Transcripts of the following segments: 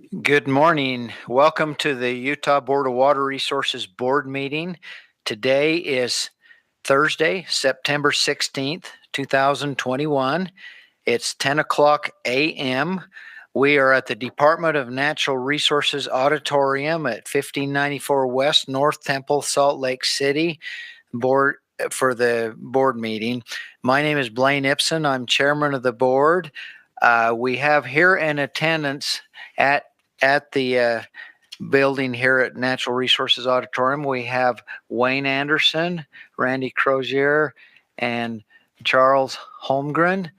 Good morning. Welcome to the Utah Board of Water Resources Board meeting. Today is Thursday, September 16th, 2021. It's 10 o'clock a.m. We are at the Department of Natural Resources Auditorium at 1594 West North Temple, Salt Lake City for the board meeting. My name is Blaine Ipson. I'm chairman of the board. We have here in attendance at the building here at Natural Resources Auditorium, we have Wayne Anderson, Randy Crozier, and Charles Holmgren.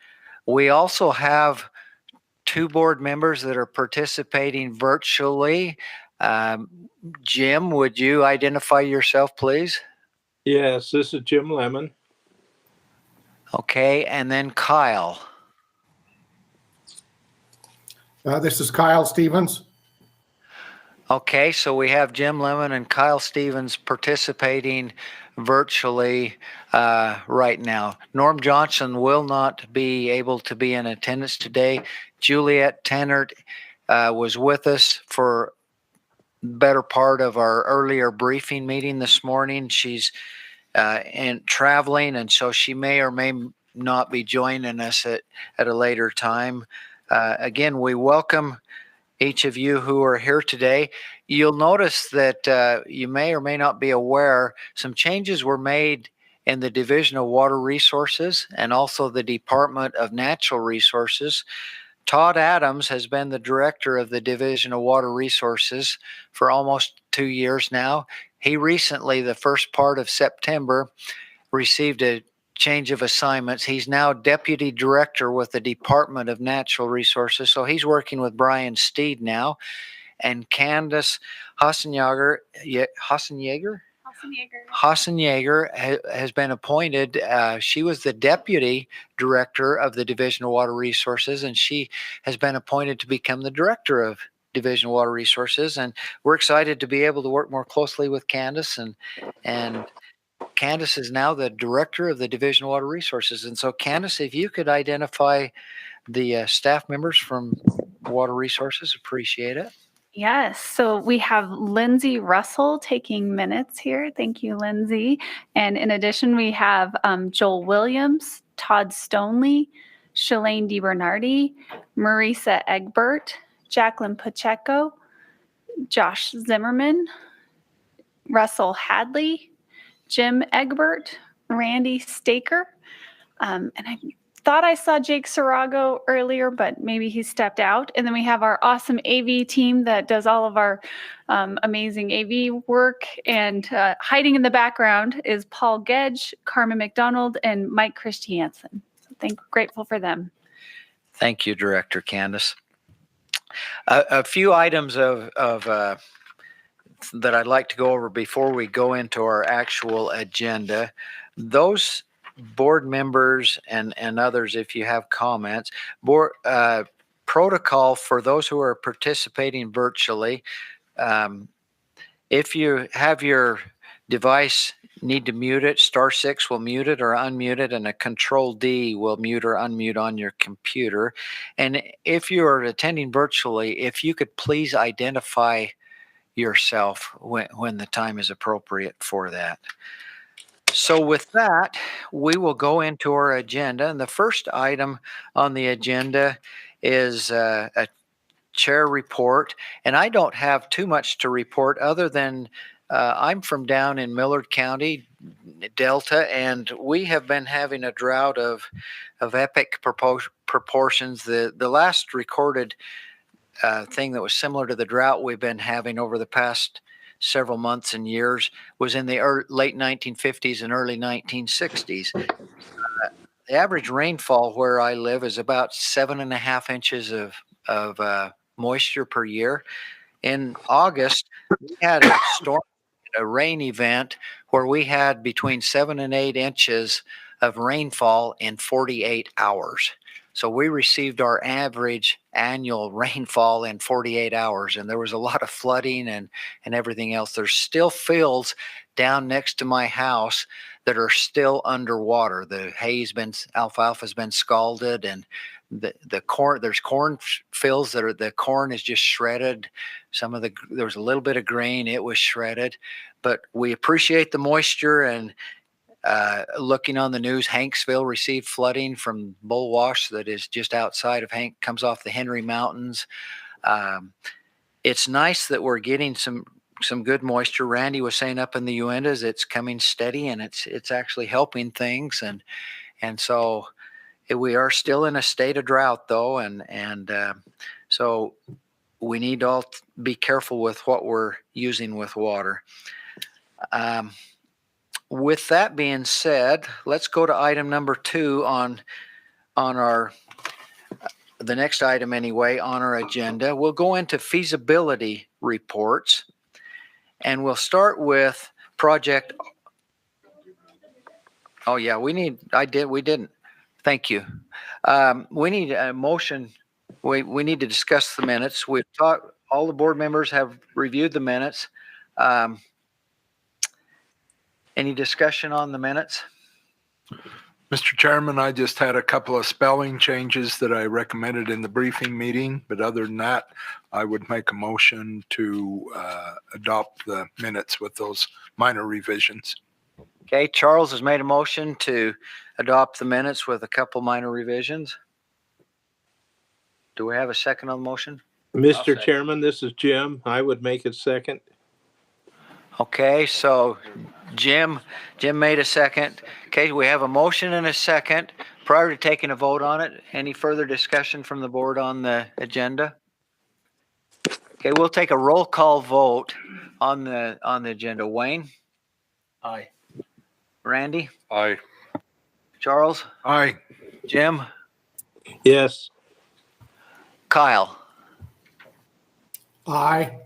We also have two board members that are participating virtually. Jim, would you identify yourself, please? Yes, this is Jim Lemon. Okay, and then Kyle. This is Kyle Stevens. Okay, so we have Jim Lemon and Kyle Stevens participating virtually right now. Norm Johnson will not be able to be in attendance today. Juliet Tennert was with us for the better part of our earlier briefing meeting this morning. She's traveling, and so she may or may not be joining us at a later time. Again, we welcome each of you who are here today. You'll notice that you may or may not be aware some changes were made in the Division of Water Resources and also the Department of Natural Resources. Todd Adams has been the director of the Division of Water Resources for almost 2 years now. He recently, the first part of September, received a change of assignments. He's now deputy director with the Department of Natural Resources. So he's working with Brian Steed now. And Candace Hassenjager has been appointed. She was the deputy director of the Division of Water Resources, and she has been appointed to become the director of Division of Water Resources. And we're excited to be able to work more closely with Candace, and Candace is now the director of the Division of Water Resources. And so, Candace, if you could identify the staff members from Water Resources, appreciate it. Yes, so we have Lindsay Russell taking minutes here. Thank you, Lindsay. And in addition, we have Joel Williams, Todd Stoneley, Shalane DiBernardi, Marisa Egbert, Jacqueline Pacheco, Josh Zimmerman, Russell Hadley, Jim Egbert, Randy Staker, and I thought I saw Jake Serago earlier, but maybe he stepped out. And then we have our awesome AV team that does all of our amazing AV work. And hiding in the background is Paul Gedge, Carmen McDonald, and Mike Christiansen. So grateful for them. Thank you, Director Candace. A few items that I'd like to go over before we go into our actual agenda. Those board members and others, if you have comments, protocol for those who are participating virtually. If you have your device, need to mute it, *6 will mute it or unmute it, and a Control-D will mute or unmute on your computer. And if you are attending virtually, if you could please identify yourself when the time is appropriate for that. So with that, we will go into our agenda. And the first item on the agenda is a chair report. And I don't have too much to report other than I'm from down in Millard County, Delta, and we have been having a drought of epic proportions. The last recorded thing that was similar to the drought we've been having over the past several months and years was in the late 1950s and early 1960s. The average rainfall where I live is about 7.5 inches of moisture per year. In August, we had a rain event where we had between 7 and 8 inches of rainfall in 48 hours. So we received our average annual rainfall in 48 hours, and there was a lot of flooding and everything else. There's still fields down next to my house that are still underwater. The alfalfa's been scalded, and the corn, there's corn fields that are, the corn is just shredded. There's a little bit of grain, it was shredded, but we appreciate the moisture. And looking on the news, Hanksville received flooding from Bullwash that is just outside of comes off the Henry Mountains. It's nice that we're getting some good moisture. Randy was saying up in the Uintas, it's coming steady and it's actually helping things. And so we are still in a state of drought though. And so we need to all be careful with what we're using with water. With that being said, let's go to item number 2 on our, the next item anyway, on our agenda. We'll go into feasibility reports, and we'll start with project. Oh yeah, we didn't. Thank you. We need a motion. We need to discuss the minutes. We've talked, all the board members have reviewed the minutes. Any discussion on the minutes? Mr. Chairman, I just had a couple of spelling changes that I recommended in the briefing meeting, but other than that, I would make a motion to adopt the minutes with those minor revisions. Okay, Charles has made a motion to adopt the minutes with a couple minor revisions. Do we have a second on the motion? Mr. Chairman, this is Jim. I would make it second. Okay, so Jim made a second. Okay, we have a motion and a second. Prior to taking a vote on it, any further discussion from the board on the agenda? Okay, we'll take a roll call vote on the agenda. Wayne? Aye. Randy? Aye. Charles? Aye. Jim? Yes. Kyle? Aye.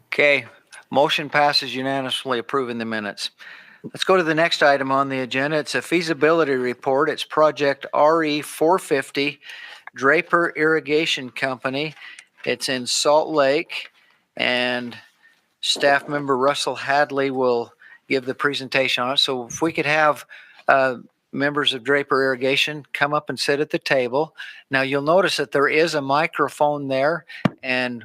Okay, motion passes unanimously approving the minutes. Let's go to the next item on the agenda. It's a feasibility report. It's project RE 450, Draper Irrigation Company. It's in Salt Lake, and staff member Russell Hadley will give the presentation on it. So if we could have members of Draper Irrigation come up and sit at the table. Now you'll notice that there is a microphone there, and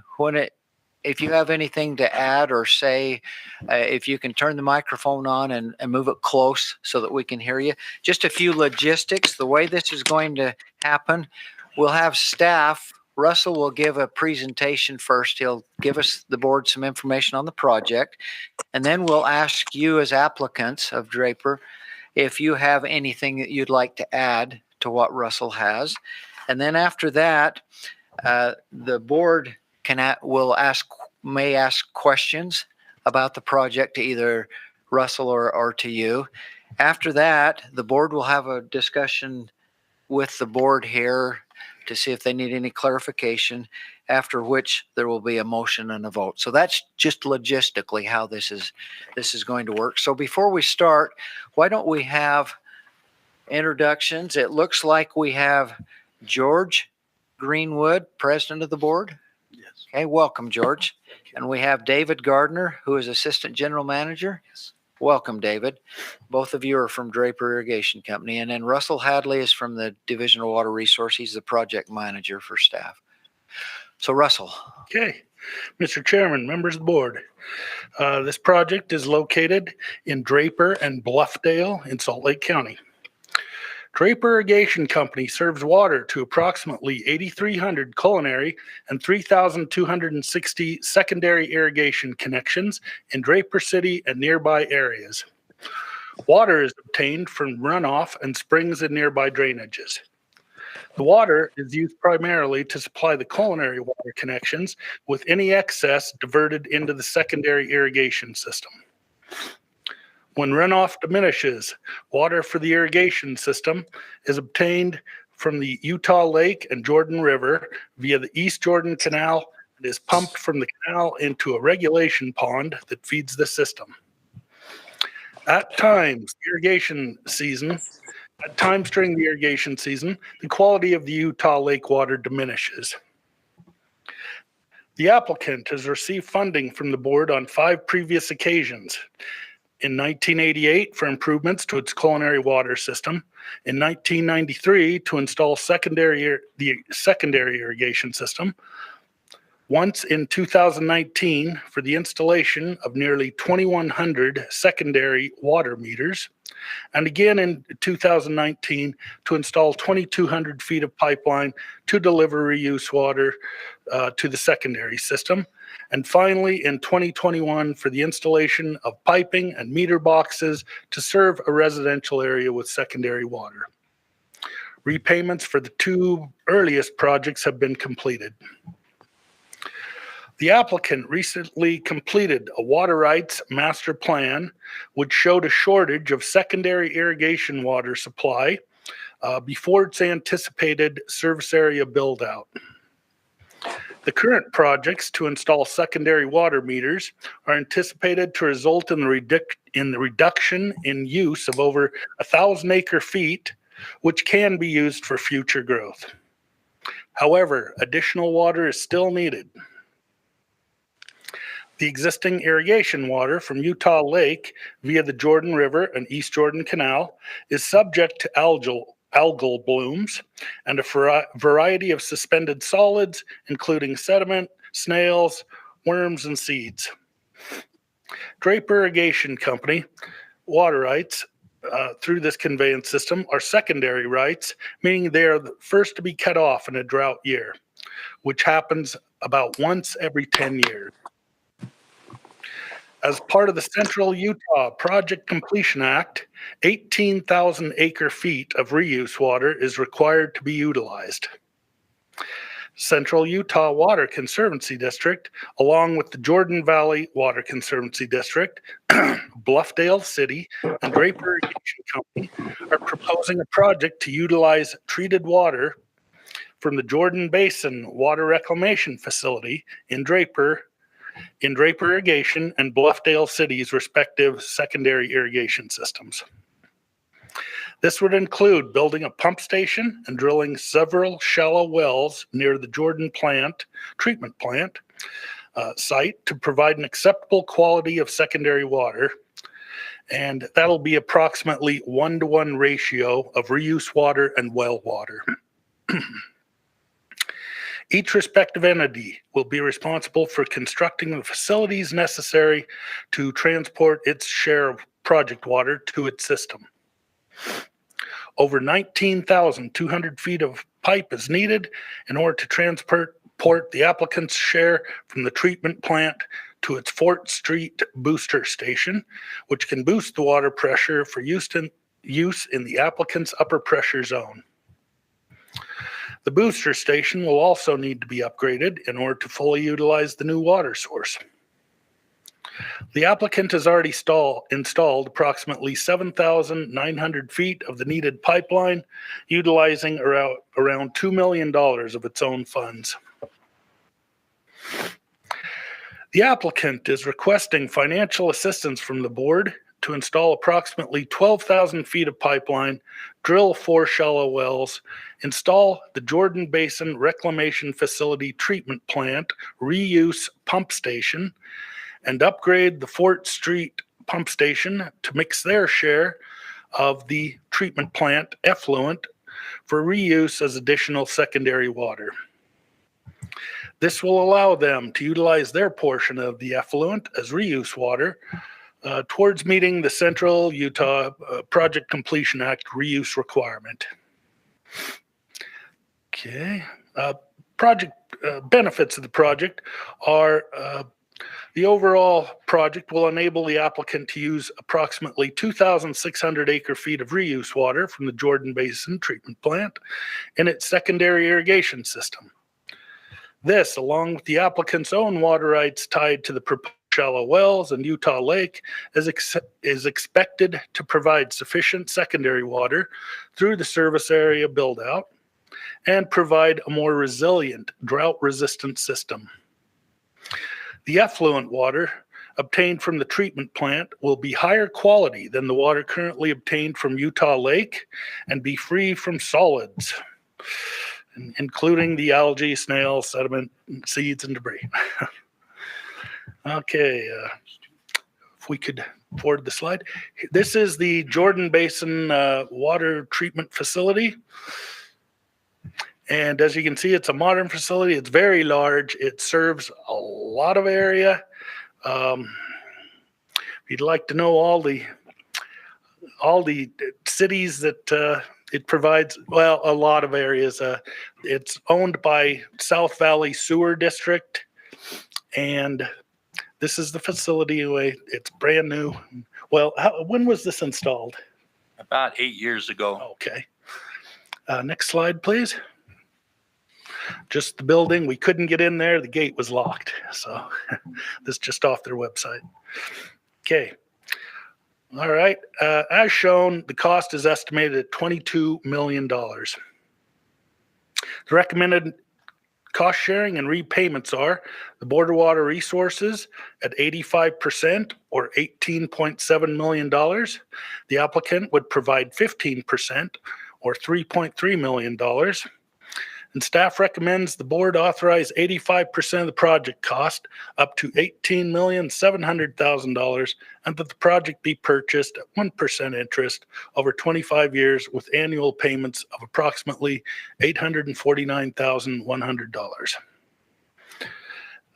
if you have anything to add or say, if you can turn the microphone on and move it close so that we can hear you. Just a few logistics. The way this is going to happen, we'll have staff. Russell will give a presentation first. He'll give us, the board, some information on the project. And then we'll ask you as applicants of Draper if you have anything that you'd like to add to what Russell has. And then after that, the board may ask questions about the project to either Russell or to you. After that, the board will have a discussion with the board here to see if they need any clarification, after which there will be a motion and a vote. So that's just logistically how this is going to work. So before we start, why don't we have introductions? It looks like we have George Greenwood, president of the board. Yes. Okay, welcome, George. And we have David Gardner, who is assistant general manager. Yes. Welcome, David. Both of you are from Draper Irrigation Company. And then Russell Hadley is from the Division of Water Resource. He's the project manager for staff. So Russell. Okay. Mr. Chairman, members of the board, this project is located in Draper and Bluffdale in Salt Lake County. Draper Irrigation Company serves water to approximately 8,300 culinary and 3,260 secondary irrigation connections in Draper City and nearby areas. Water is obtained from runoff and springs and nearby drainages. The water is used primarily to supply the culinary water connections, with any excess diverted into the secondary irrigation system. When runoff diminishes, water for the irrigation system is obtained from the Utah Lake and Jordan River via the East Jordan Canal and is pumped from the canal into a regulation pond that feeds the system. At times during the irrigation season, the quality of the Utah Lake water diminishes. The applicant has received funding from the board on 5 previous occasions. in 1988 for improvements to its culinary water system. In 1993 to install the secondary irrigation system. Once in 2019 for the installation of nearly 2,100 secondary water meters, and again in 2019 to install 2,200 feet of pipeline to deliver reuse water to the secondary system. And finally, in 2021 for the installation of piping and meter boxes to serve a residential area with secondary water. Repayments for the two earliest projects have been completed. The applicant recently completed a water rights master plan, which showed a shortage of secondary irrigation water supply before its anticipated service area build out. The current projects to install secondary water meters are anticipated to result in the reduction in use of over 1,000 acre feet, which can be used for future growth. However, additional water is still needed. The existing irrigation water from Utah Lake via the Jordan River and East Jordan Canal is subject to algal blooms and a variety of suspended solids, including sediment, snails, worms, and seeds. Draper Irrigation Company water rights through this conveyance system are secondary rights, meaning they are the first to be cut off in a drought year, which happens about once every 10 years. As part of the Central Utah Project Completion Act, 18,000 acre feet of reuse water is required to be utilized. Central Utah Water Conservancy District, along with the Jordan Valley Water Conservancy District, Bluffdale City, and Draper Irrigation Company are proposing a project to utilize treated water from the Jordan Basin Water Reclamation Facility in Draper Irrigation and Bluffdale City's respective secondary irrigation systems. This would include building a pump station and drilling several shallow wells near the Jordan treatment plant site to provide an acceptable quality of secondary water. And that'll be approximately 1-to-1 ratio of reuse water and well water. Each respective entity will be responsible for constructing the facilities necessary to transport its share of project water to its system. Over 19,200 feet of pipe is needed in order to transport the applicant's share from the treatment plant to its Fort Street booster station, which can boost the water pressure for use in the applicant's upper pressure zone. The booster station will also need to be upgraded in order to fully utilize the new water source. The applicant has already installed approximately 7,900 feet of the needed pipeline, utilizing around $2 million of its own funds. The applicant is requesting financial assistance from the board to install approximately 12,000 feet of pipeline, drill 4 shallow wells, install the Jordan Basin Reclamation Facility treatment plant reuse pump station, and upgrade the Fort Street pump station to mix their share of the treatment plant effluent for reuse as additional secondary water. This will allow them to utilize their portion of the effluent as reuse water towards meeting the Central Utah Project Completion Act reuse requirement. Okay. Project benefits of the project are the overall project will enable the applicant to use approximately 2,600 acre feet of reuse water from the Jordan Basin treatment plant in its secondary irrigation system. This, along with the applicant's own water rights tied to the proposed shallow wells and Utah Lake, is expected to provide sufficient secondary water through the service area build-out and provide a more resilient, drought-resistant system. The effluent water obtained from the treatment plant will be higher quality than the water currently obtained from Utah Lake and be free from solids, including the algae, snails, sediment, seeds, and debris. Okay. if we could forward the slide. This is the Jordan Basin water treatment facility. And as you can see, it's a modern facility. It's very large. It serves a lot of area. If you'd like to know all the cities that it provides, well, a lot of areas. It's owned by South Valley Sewer District, and this is the facility. It's brand new. Well, when was this installed? About 8 years ago. Okay. Next slide, please. Just the building. We couldn't get in there. The gate was locked. So this is just off their website. Okay. All right. As shown, the cost is estimated at $22 million. The recommended cost sharing and repayments are the Board of Water Resources at 85% or $18.7 million. The applicant would provide 15% or $3.3 million. And staff recommends the board authorize 85% of the project cost up to $18,700,000 and that the project be purchased at 1% interest over 25 years with annual payments of approximately $849,100.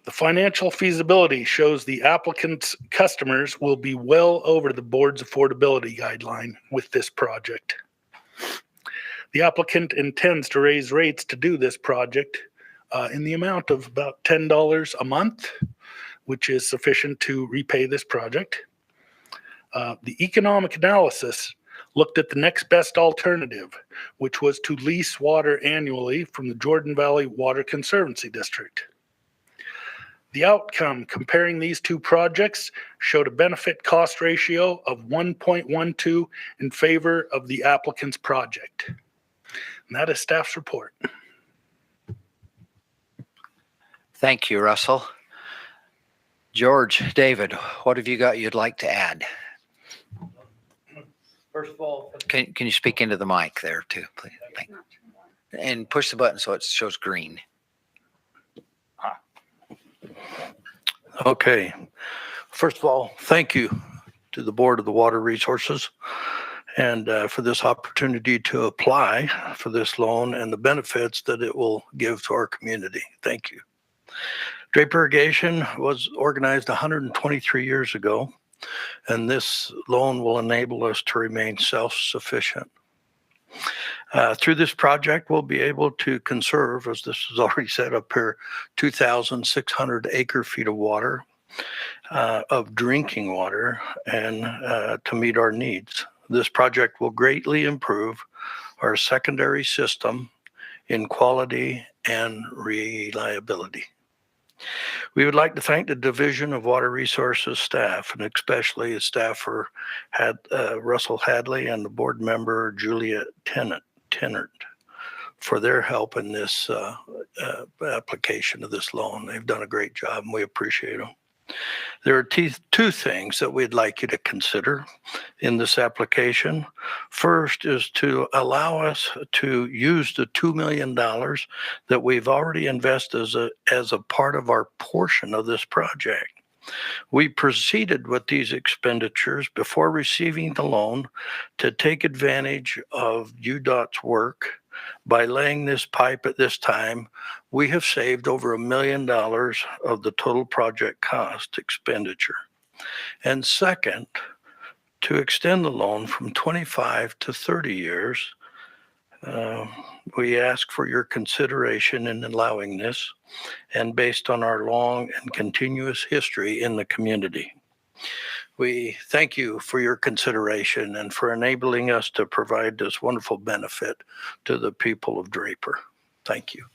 The financial feasibility shows the applicant's customers will be well over the board's affordability guideline with this project. The applicant intends to raise rates to do this project in the amount of about $10 a month, which is sufficient to repay this project. The economic analysis looked at the next best alternative, which was to lease water annually from the Jordan Valley Water Conservancy District. The outcome comparing these two projects showed a benefit cost ratio of 1.12 in favor of the applicant's project. And that is staff's report. Thank you, Russell. George, David, what have you got you'd like to add? First of all, Can you speak into the mic there too, please? Thank you. And push the button so it shows green. okay. First of all, thank you to the Board of the Water Resources and for this opportunity to apply for this loan and the benefits that it will give to our community. Thank you. Draper Irrigation was organized 123 years ago, and this loan will enable us to remain self-sufficient. Through this project, we'll be able to conserve, as this is already said up here, 2,600 acre-feet of water, of drinking water, and to meet our needs. This project will greatly improve our secondary system in quality and reliability. We would like to thank the Division of Water Resources staff, and especially its staffer Russell Hadley and the board member Julia Tennant for their help in this application of this loan. They've done a great job and we appreciate them. There are two things that we'd like you to consider in this application. First is to allow us to use the $2 million that we've already invested as a part of our portion of this project. We proceeded with these expenditures before receiving the loan to take advantage of UDOT's work. By laying this pipe at this time, we have saved over $1 million of the total project cost expenditure. And second, to extend the loan from 25 to 30 years, we ask for your consideration in allowing this, and based on our long and continuous history in the community. We thank you for your consideration and for enabling us to provide this wonderful benefit to the people of Draper. Thank you.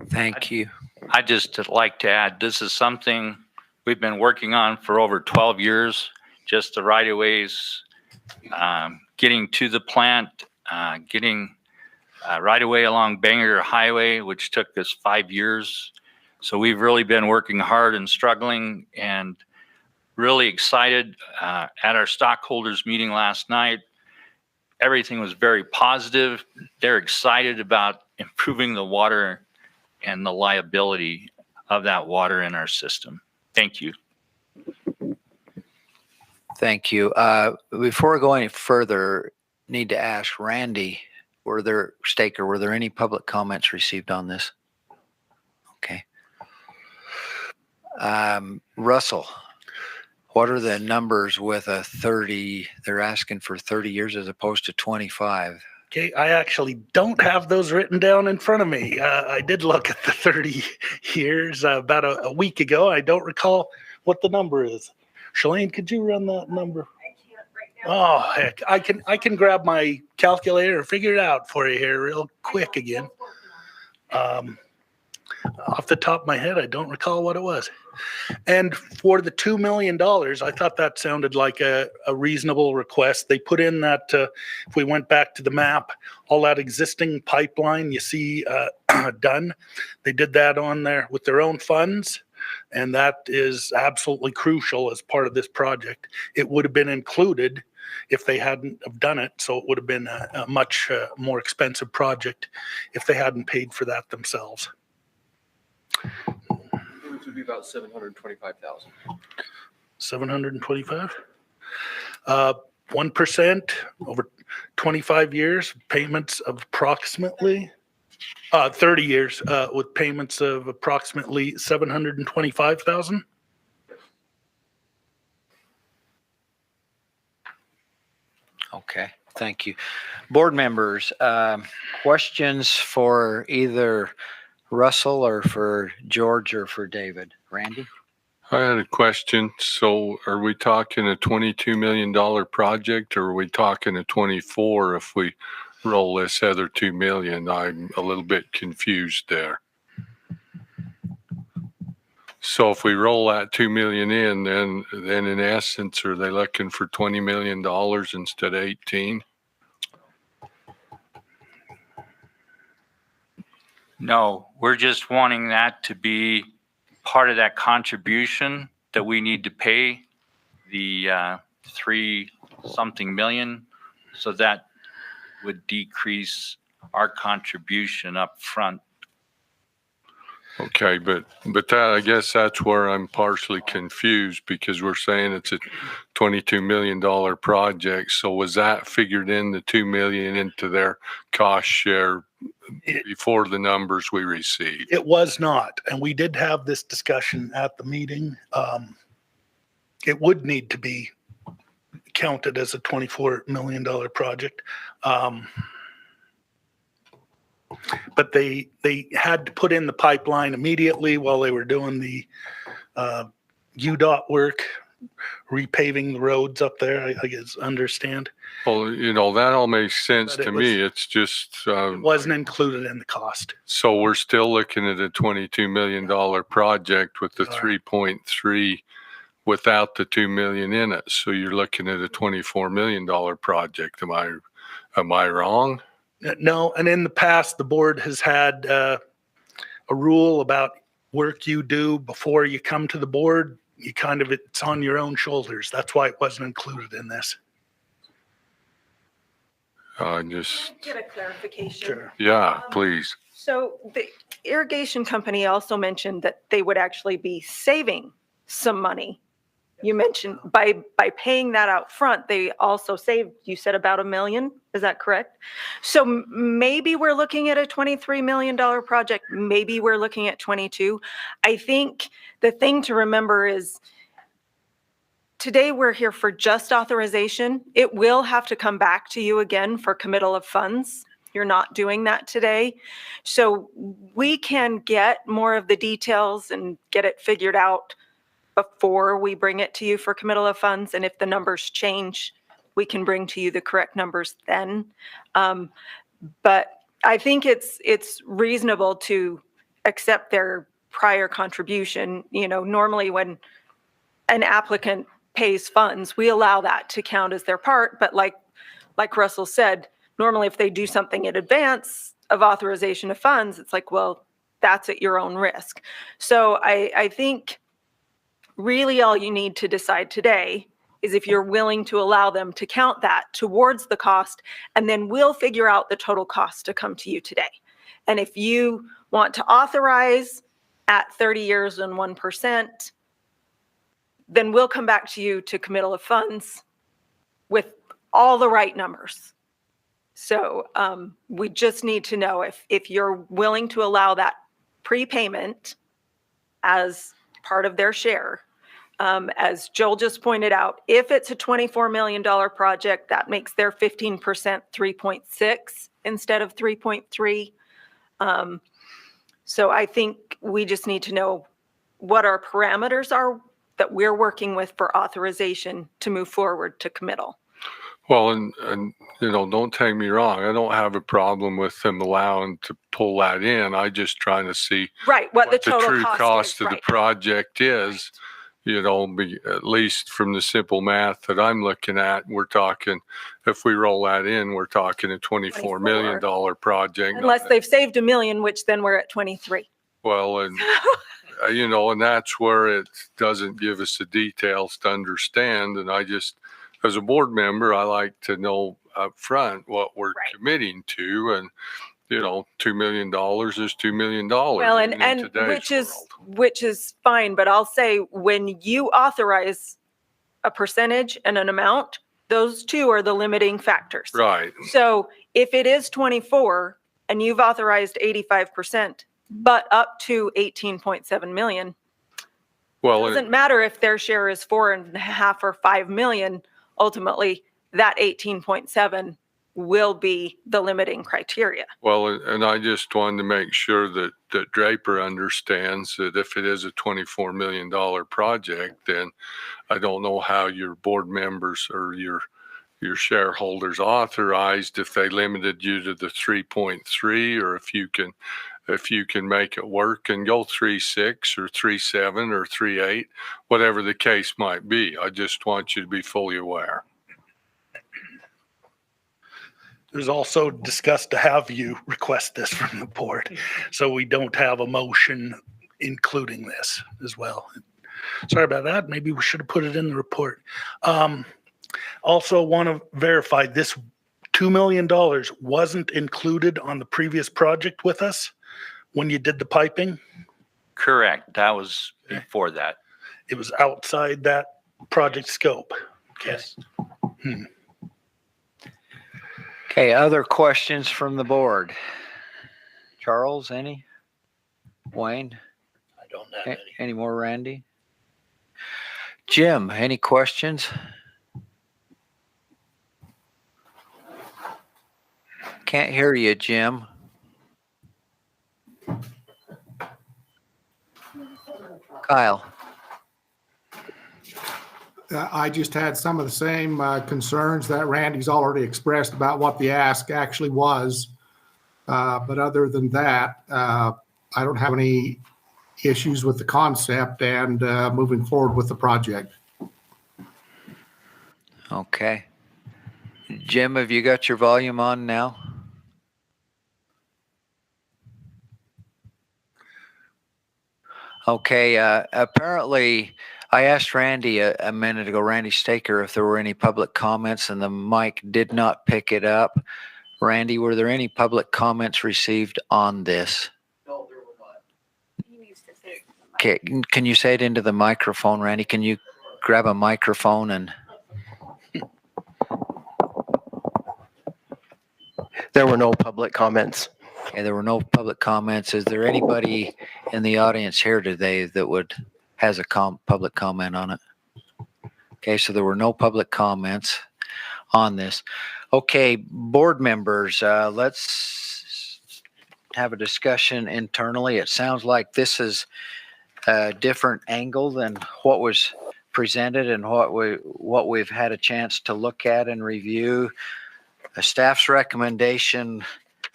Thank you. I just like to add, this is something we've been working on for over 12 years, just the right-of-ways, getting to the plant, getting right-of-way along Bangor Highway, which took us 5 years. So we've really been working hard and struggling and really excited. At our stockholders meeting last night, everything was very positive. They're excited about improving the water and the liability of that water in our system. Thank you. Thank you. Before we go any further, need to ask Randy, were there any public comments received on this? Okay. Russell, what are the numbers with a 30? They're asking for 30 years as opposed to 25. Okay, I actually don't have those written down in front of me. I did look at the 30 years about a week ago. I don't recall what the number is. Shalane, could you run that number? I can't right now. Oh, heck, I can grab my calculator and figure it out for you here real quick again. Off the top of my head, I don't recall what it was. And for the $2 million, I thought that sounded like a reasonable request. They put in that, if we went back to the map, all that existing pipeline you see done, they did that on there with their own funds. And that is absolutely crucial as part of this project. It would have been included if they hadn't have done it. So it would have been a much more expensive project if they hadn't paid for that themselves. Which would be about 725,000. 725. 1% over 25 years, payments of approximately 30 years with payments of approximately 725,000. Okay, thank you. Board members, questions for either Russell or for George or for David? Randy? I had a question. So are we talking a $22 million project, or are we talking a 24 if we roll this other 2 million? I'm a little bit confused there. So if we roll that 2 million in, then in essence, are they looking for $20 million instead of 18? No, we're just wanting that to be part of that contribution that we need to pay the 3-something million. So that would decrease our contribution up front. Okay, but that, I guess that's where I'm partially confused, because we're saying it's a $22 million project. So was that figured in the 2 million into their cost share before the numbers we received? It was not. And we did have this discussion at the meeting. It would need to be counted as a $24 million project. But they had to put in the pipeline immediately while they were doing the UDOT work, repaving the roads up there, I guess, understand. Well, you know, that all makes sense to me. It's just It wasn't included in the cost. so we're still looking at a $22 million project with the 3.3 without the 2 million in it. So you're looking at a $24 million project. Am I wrong? No, and in the past, the board has had a rule about work you do before you come to the board. You kind of, it's on your own shoulders. That's why it wasn't included in this. Just, Get a clarification. Sure. yeah, please. So the irrigation company also mentioned that they would actually be saving some money. You mentioned by paying that out front, they also saved, you said about $1 million. Is that correct? So maybe we're looking at a $23 million project. Maybe we're looking at 22. I think the thing to remember is today we're here for just authorization. It will have to come back to you again for committal of funds. You're not doing that today. So we can get more of the details and get it figured out before we bring it to you for committal of funds. And if the numbers change, we can bring to you the correct numbers then. But I think it's reasonable to accept their prior contribution. You know, normally when an applicant pays funds, we allow that to count as their part. But like Russell said, normally if they do something in advance of authorization of funds, it's like, well, that's at your own risk. So I think really all you need to decide today is if you're willing to allow them to count that towards the cost, and then we'll figure out the total cost to come to you today. And if you want to authorize at 30 years and 1%, then we'll come back to you to committal of funds with all the right numbers. So we just need to know if you're willing to allow that prepayment as part of their share. As Joel just pointed out, if it's a $24 million project, that makes their 15% 3.6 instead of 3.3. So I think we just need to know what our parameters are that we're working with for authorization to move forward to committal. Well, and don't take me wrong. I don't have a problem with them allowing to pull that in. I just trying to see Right, what the the total true cost is, of right. the project is. At least from the simple math that I'm looking at, we're talking, if we roll that in, we're talking a $24 million project. Unless they've saved $1 million, which then we're at 23. Well, and and that's where it doesn't give us the details to understand. And I just, as a board member, I like to know up front what we're committing to. And, $2 million is $2 million. Well, and which is fine, but I'll say when you authorize a percentage and an amount, those two are the limiting factors. Right. So if it is 24 and you've authorized 85%, but up to 18.7 million, well, it doesn't matter if their share is 4.5 or 5 million. Ultimately, that 18.7 will be the limiting criteria. Well, and I just wanted to make sure that Draper understands that if it is a $24 million project, then I don't know how your board members or your shareholders authorized if they limited you to the 3.3, or if you can make it work and go 3.6 or 3.7 or 3.8, whatever the case might be. I just want you to be fully aware. There's also discussed to have you request this from the board. So we don't have a motion including this as well. Sorry about that. Maybe we should have put it in the report. Also want to verify this $2 million wasn't included on the previous project with us when you did the piping? Correct. That was before that. It was outside that project scope. Okay. Yes. Okay, other questions from the board? Charles, any? Wayne? I don't have any. Any more, Randy? Jim, any questions? Can't hear you, Jim. Kyle? I just had some of the same concerns that Randy's already expressed about what the ask actually was. But other than that, I don't have any issues with the concept and moving forward with the project. Okay. Jim, have you got your volume on now? Okay, apparently I asked Randy a minute ago, Randy Staker, if there were any public comments, and the mic did not pick it up. Randy, were there any public comments received on this? No, there will not. He needs to say it. Okay, can you say it into the microphone, Randy? Can you grab a microphone and... There were no public comments. Okay, there were no public comments. Is there anybody in the audience here today that has a public comment on it? Okay, so there were no public comments on this. Okay, board members, let's have a discussion internally. It sounds like this is a different angle than what was presented and what we've had a chance to look at and review. The staff's recommendation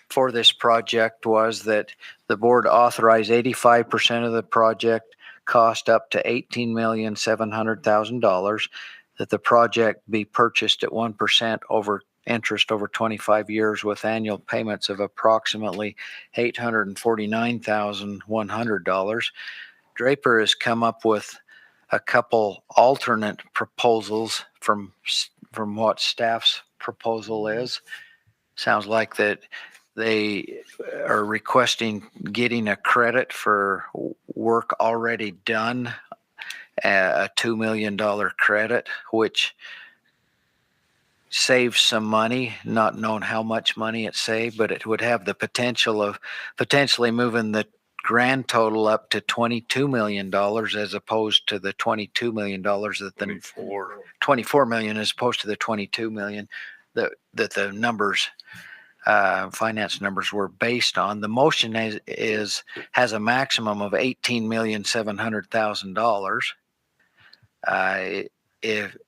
for this project was that the board authorize 85% of the project cost up to $18,700,000, that the project be purchased at 1% over interest over 25 years with annual payments of approximately $849,100. Draper has come up with a couple alternate proposals from what staff's proposal is. Sounds like that they are requesting getting a credit for work already done, a $2 million credit, which saves some money, not knowing how much money it saved, but it would have the potential of potentially moving the grand total up to $22 million as opposed to the $22 million that the 24 million as opposed to the 22 million that the numbers, finance numbers were based on. The motion has a maximum of $18,700,000.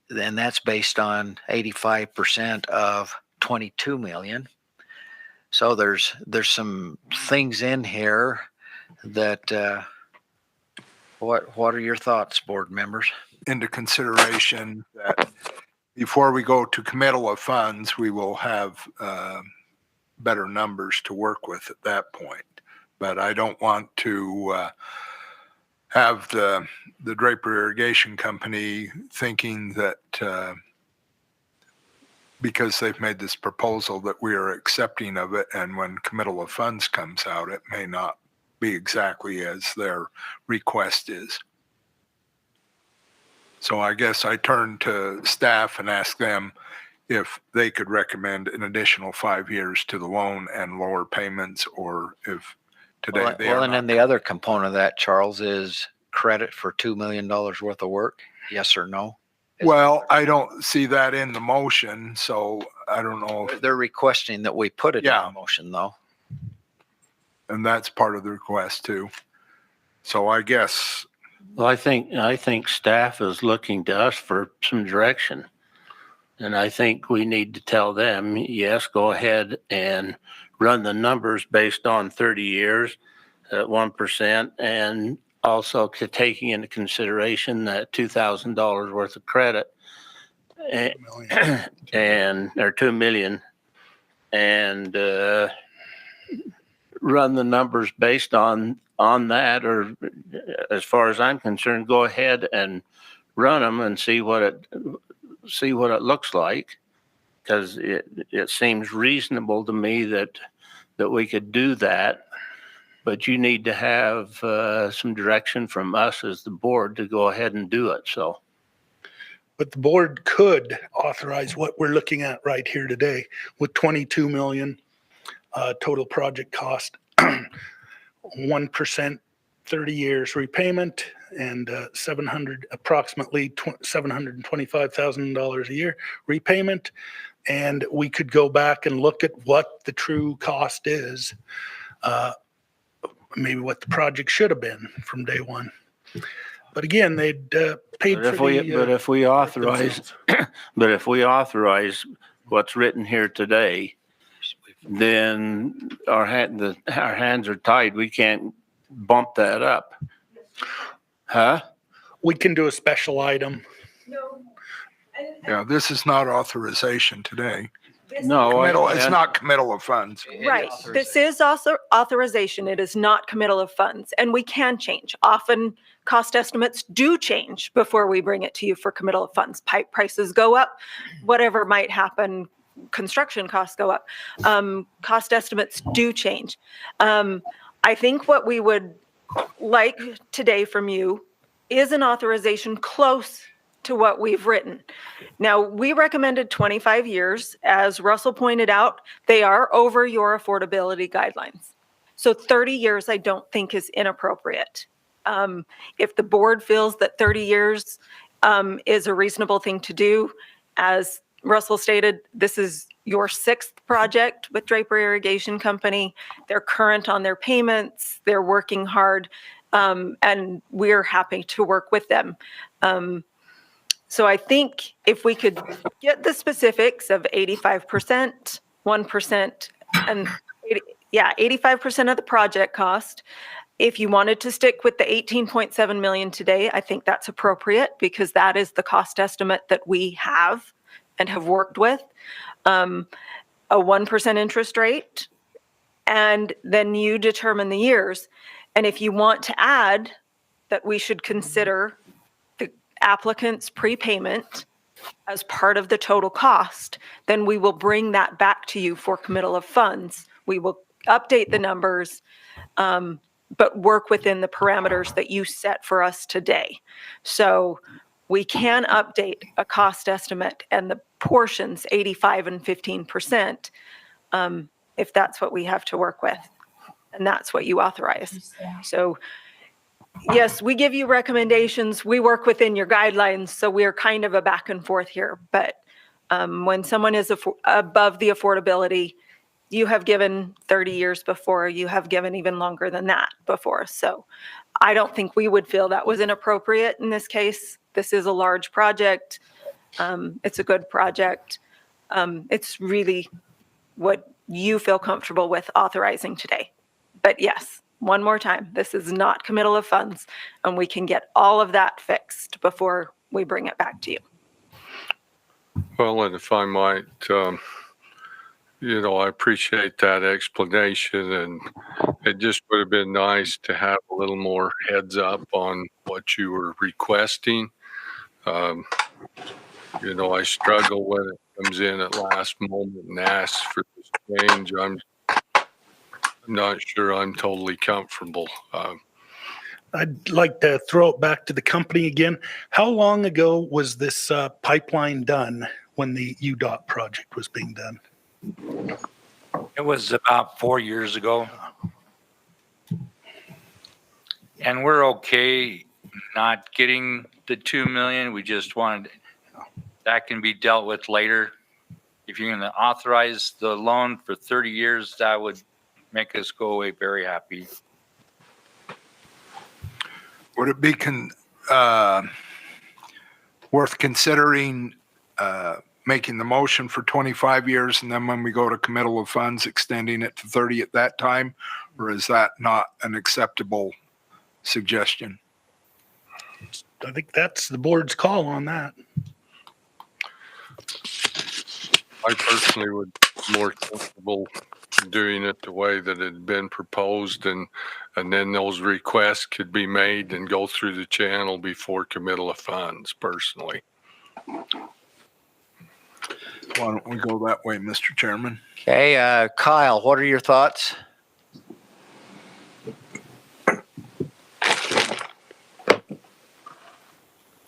And that's based on 85% of 22 million. So there's some things in here that, what are your thoughts, board members? Into consideration that before we go to committal of funds, we will have better numbers to work with at that point. But I don't want to have the Draper Irrigation Company thinking that because they've made this proposal that we are accepting of it, and when committal of funds comes out, it may not be exactly as their request is. So I guess I turn to staff and ask them if they could recommend an additional 5 years to the loan and lower payments, or if today they are and then the other component of that, Charles, is credit for $2 million worth of work. Yes or no? Well, I don't see that in the motion, so I don't know. They're requesting that we put it in the motion, though. And that's part of the request too. So I guess. Well, I think staff is looking to us for some direction. And I think we need to tell them, yes, go ahead and run the numbers based on 30 years at 1%, and also taking into consideration that $2,000 worth of credit and or $2 million, and run the numbers based on that, or as far as I'm concerned, go ahead and run them and see what it looks like, because it seems reasonable to me that we could do that, but you need to have some direction from us as the board to go ahead and do it. So, but the board could authorize what we're looking at right here today with 22 million total project cost, 1% 30 years repayment, and approximately $725,000 a year repayment. And we could go back and look at what the true cost is, maybe what the project should have been from day one. But again, they'd paid but for if we authorize, but if we authorize what's written here today, then our hands are tied. We can't bump that up. Huh? We can do a special item. Yeah, this is not authorization today. No, it's not committal of funds. Right. This is also authorization. It is not committal of funds, and we can change. Often cost estimates do change before we bring it to you for committal of funds. Pipe prices go up, whatever might happen, construction costs go up. Cost estimates do change. I think what we would like today from you is an authorization close to what we've written. Now, we recommended 25 years. As Russell pointed out, they are over your affordability guidelines. So 30 years, I don't think is inappropriate. If the board feels that 30 years is a reasonable thing to do, as Russell stated, this is your 6th project with Draper Irrigation Company. They're current on their payments. They're working hard, and we're happy to work with them. So I think if we could get the specifics of 85%, 1%, and 85% of the project cost. If you wanted to stick with the 18.7 million today, I think that's appropriate, because that is the cost estimate that we have and have worked with. A 1% interest rate, and then you determine the years. And if you want to add that we should consider the applicant's prepayment as part of the total cost, then we will bring that back to you for committal of funds We will update the numbers, but work within the parameters that you set for us today. So we can update a cost estimate and the portions 85 and 15%, if that's what we have to work with. And that's what you authorize. So yes, we give you recommendations. We work within your guidelines. So we are kind of a back and forth here. But when someone is above the affordability, you have given 30 years before, you have given even longer than that before. So I don't think we would feel that was inappropriate in this case. This is a large project. It's a good project. It's really what you feel comfortable with authorizing today. But yes, one more time, this is not committal of funds, and we can get all of that fixed before we bring it back to you. Well, and if I might, I appreciate that explanation, and it just would have been nice to have a little more heads up on what you were requesting. I struggle when it comes in at last moment and asks for this change. I'm not sure I'm totally comfortable. I'd like to throw it back to the company again. How long ago was this pipeline done when the UDOT project was being done? It was about 4 years ago. And we're okay not getting the 2 million. We just wanted, that can be dealt with later. If you're going to authorize the loan for 30 years, that would make us go away very happy. Would it be worth considering making the motion for 25 years and then when we go to committal of funds, extending it to 30 at that time? Or is that not an acceptable suggestion? I think that's the board's call on that. I personally would be more comfortable doing it the way that it had been proposed, and then those requests could be made and go through the channel before committal of funds, personally. Why don't we go that way, Mr. Chairman? Okay, Kyle, what are your thoughts?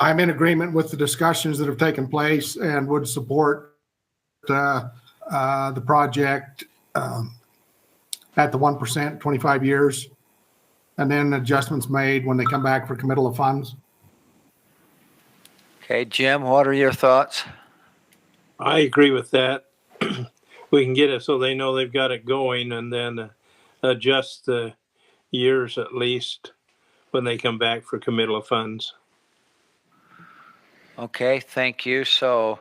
I'm in agreement with the discussions that have taken place and would support the project at the 1%, 25 years, and then adjustments made when they come back for committal of funds. Okay, Jim, what are your thoughts? I agree with that. We can get it so they know they've got it going, and then adjust the years at least when they come back for committal of funds. Okay, thank you. So,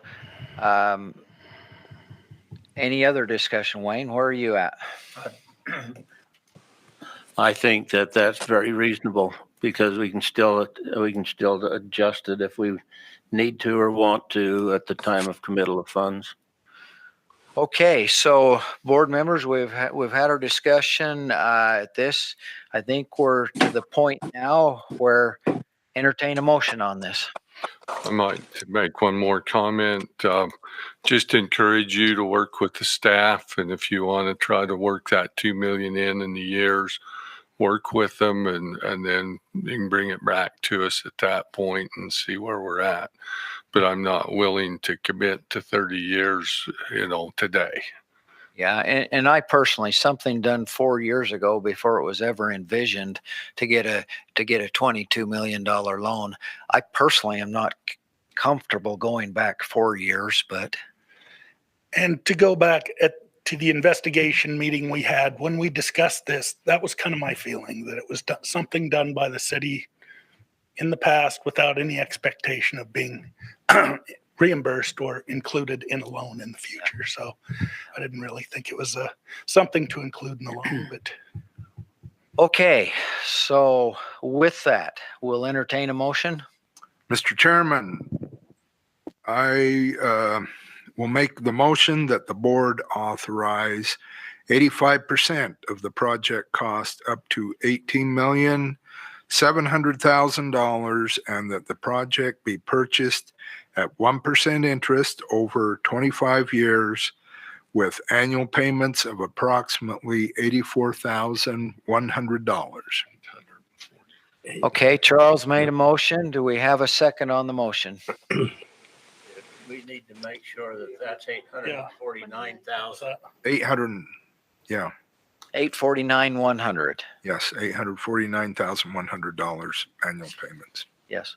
any other discussion, Wayne? Where are you at? I think that that's very reasonable because we can still adjust it if we need to or want to at the time of committal of funds. Okay, so board members, we've had our discussion at this. I think we're to the point now where entertain a motion on this. I might make one more comment. Just encourage you to work with the staff, and if you want to try to work that 2 million in the years, work with them, and then you can bring it back to us at that point and see where we're at. But I'm not willing to commit to 30 years, today. Yeah, and I personally, something done 4 years ago before it was ever envisioned to get a $22 million loan. I personally am not comfortable going back 4 years, but. And to go back to the investigation meeting we had, when we discussed this, that was kind of my feeling, that it was something done by the city in the past without any expectation of being reimbursed or included in a loan in the future. So I didn't really think it was something to include in the loan. But Okay, so with that, we'll entertain a motion. Mr. Chairman, I will make the motion that the board authorize 85% of the project cost up to $18,700,000 and that the project be purchased at 1% interest over 25 years with annual payments of approximately $84,100. Okay, Charles made a motion. Do we have a second on the motion? We need to make sure that that's 849,000. 800, yeah, 849,100. yes, $849,100 annual payments. Yes.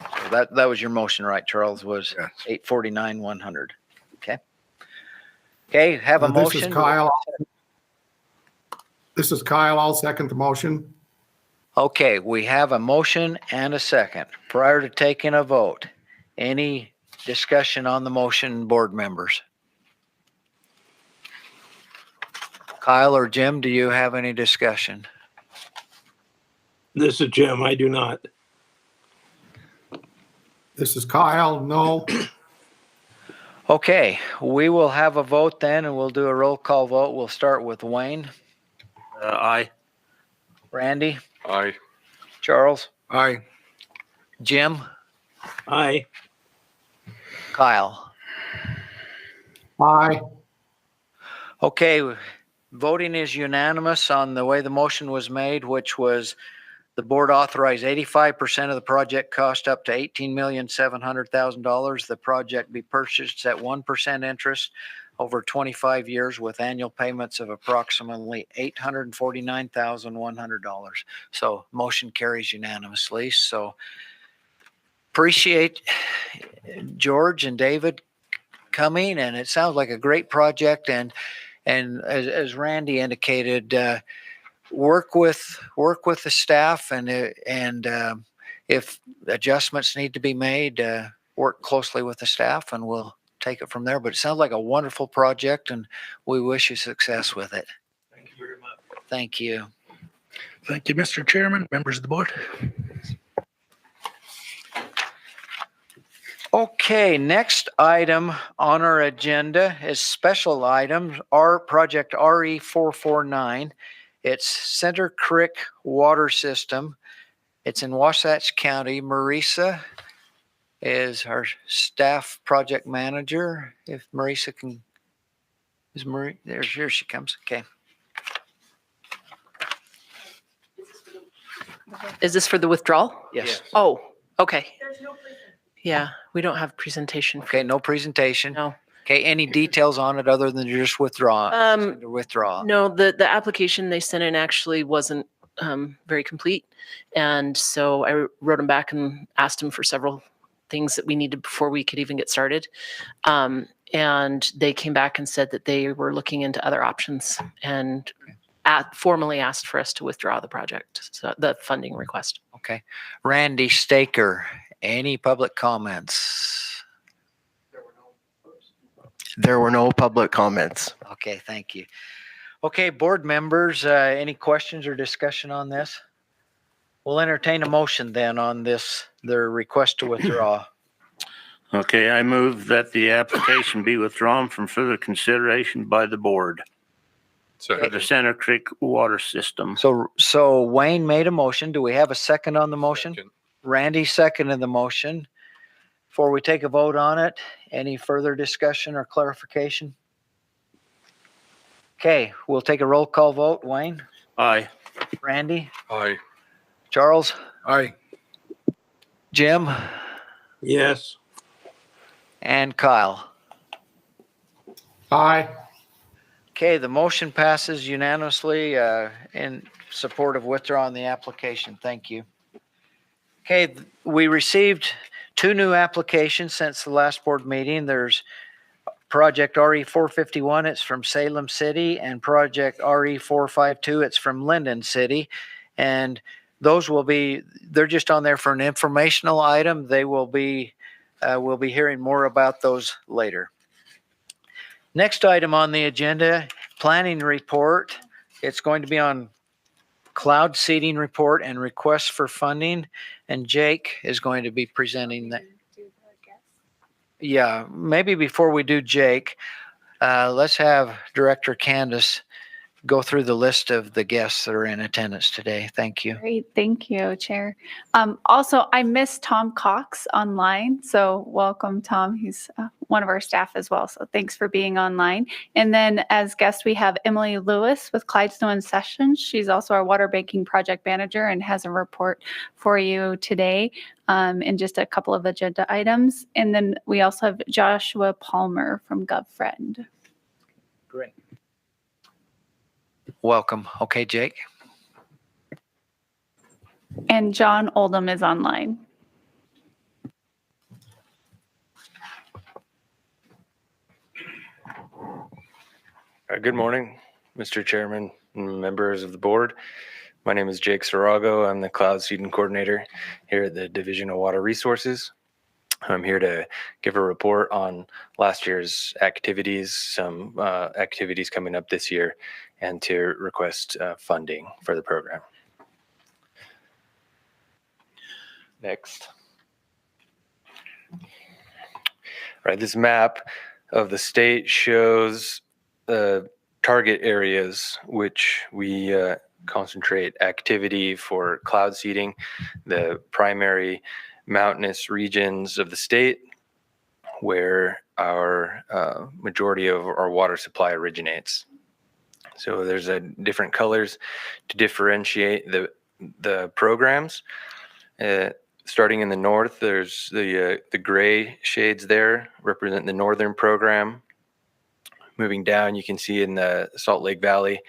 So that was your motion, right, Charles? Was Yes. 849,100. Okay. Okay, have a This motion. is Kyle. This is Kyle. I'll second the motion. Okay, we have a motion and a second. Prior to taking a vote, any discussion on the motion, board members? Kyle or Jim, do you have any discussion? This is Jim. I do not. This is Kyle. No. Okay, we will have a vote then, and we'll do a roll call vote. We'll start with Wayne, Aye. Randy, Aye. Charles, Aye. Jim, Aye. Kyle. Aye. Okay, voting is unanimous on the way the motion was made, which was the board authorized 85% of the project cost up to $18,700,000. The project be purchased at 1% interest over 25 years with annual payments of approximately $849,100. So motion carries unanimously. So appreciate George and David coming, and it sounds like a great project. And as Randy indicated, work with the staff, and if adjustments need to be made, work closely with the staff, and we'll take it from there. But it sounds like a wonderful project, and we wish you success with it. Thank you very much. Thank you. Thank you, Mr. Chairman, members of the board. Okay, next item on our agenda is special items, our project RE 449. It's Center Creek Water System. It's in Wasatch County. Marisa is our staff project manager. If Marisa can, here she comes. Okay. Is this for the withdrawal? Yes. Oh, okay. Yeah, we don't have presentation. Okay, no presentation. No. Okay, any details on it other than just withdraw? Withdraw. No, the application they sent in actually wasn't very complete. And so I wrote them back and asked them for several things that we needed before we could even get started. And they came back and said that they were looking into other options and formally asked for us to withdraw the project, so the funding request. Okay. Randy Staker, any public comments? There were no public comments. Okay, thank you. Okay, board members, any questions or discussion on this? We'll entertain a motion then on this, their request to withdraw. Okay, I move that the application be withdrawn from further consideration by the board for the Center Creek Water System. So Wayne made a motion. Do we have a second on the motion? Second. Randy seconded the motion. Before we take a vote on it, any further discussion or clarification? Okay, we'll take a roll call vote. Wayne? Aye. Randy? Aye. Charles? Aye. Jim? Yes. And Kyle? Aye. Okay, the motion passes unanimously in support of withdrawing the application. Thank you. Okay, we received 2 new applications since the last board meeting. There's Project RE 451, it's from Salem City, and Project RE 452, it's from Lindon City. And those will be, they're just on there for an informational item. They will be, we'll be hearing more about those later. Next item on the agenda, planning report. It's going to be on cloud seeding report and requests for funding. And Jake is going to be presenting that. Yeah, maybe before we do Jake, let's have Director Candace go through the list of the guests that are in attendance today. Thank you. Great, thank you, Chair. Also, I missed Tom Cox online, so welcome, Tom. He's one of our staff as well, so thanks for being online. And then as guest, we have Emily Lewis with Clydesdale and Sessions. She's also our water banking project manager and has a report for you today, and just a couple of agenda items. And then we also have Joshua Palmer from GovFriend. Great. Welcome. Okay, Jake. And John Oldham is online. Good morning, Mr. Chairman and members of the board. My name is Jake Serago. I'm the cloud seeding coordinator here at the Division of Water Resources. I'm here to give a report on last year's activities, some activities coming up this year, and to request funding for the program. Next. All right, this map of the state shows the target areas which we concentrate activity for cloud seeding, the primary mountainous regions of the state where our majority of our water supply originates. So there's different colors to differentiate the programs. Starting in the north, there's the gray shades there represent the northern program. Moving down, you can see in the Salt Lake Valley,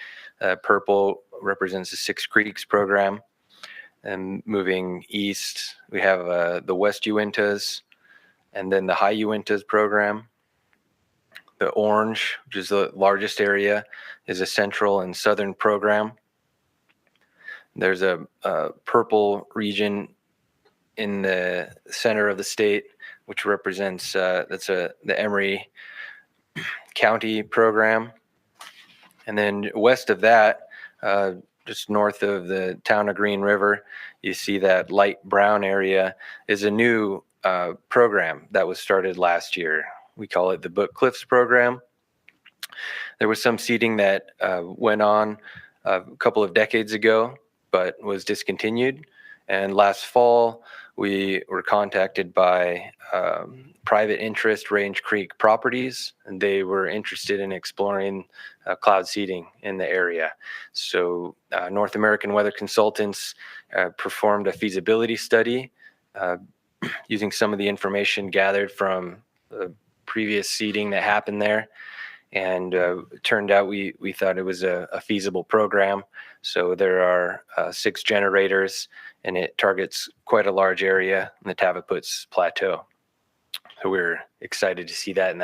purple represents the Six Creeks program. And moving east, we have the West Uintas and then the High Uintas program. The orange, which is the largest area, is a central and southern program. There's a purple region in the center of the state, which represents the Emory County program. And then west of that, just north of the town of Green River, you see that light brown area is a new program that was started last year. We call it the Book Cliffs program. There was some seeding that went on a couple of decades ago, but was discontinued. And last fall, we were contacted by private interest Range Creek Properties, and they were interested in exploring cloud seeding in the area. So North American Weather Consultants performed a feasibility study using some of the information gathered from the previous seeding that happened there. And it turned out we thought it was a feasible program. So there are 6 generators, and it targets quite a large area in the Tavaputs Plateau. So we're excited to see that, and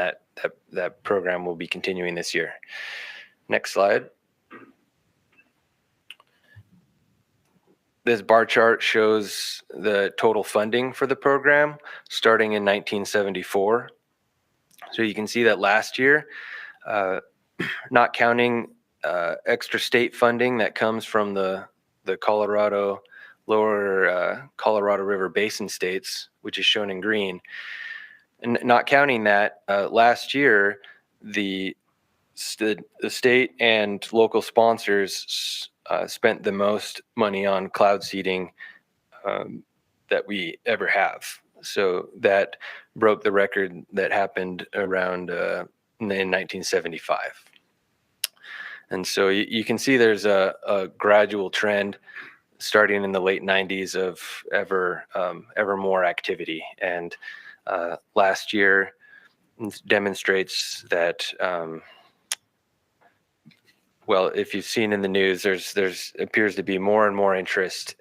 that program will be continuing this year. Next slide. This bar chart shows the total funding for the program starting in 1974. So you can see that last year, not counting extra state funding that comes from the Colorado, lower Colorado River Basin states, which is shown in green. And not counting that, last year, the state and local sponsors spent the most money on cloud seeding that we ever have. So that broke the record that happened around in 1975. And so you can see there's a gradual trend starting in the late 90s of ever more activity. And last year demonstrates that, well, if you've seen in the news, there's appears to be more and more interest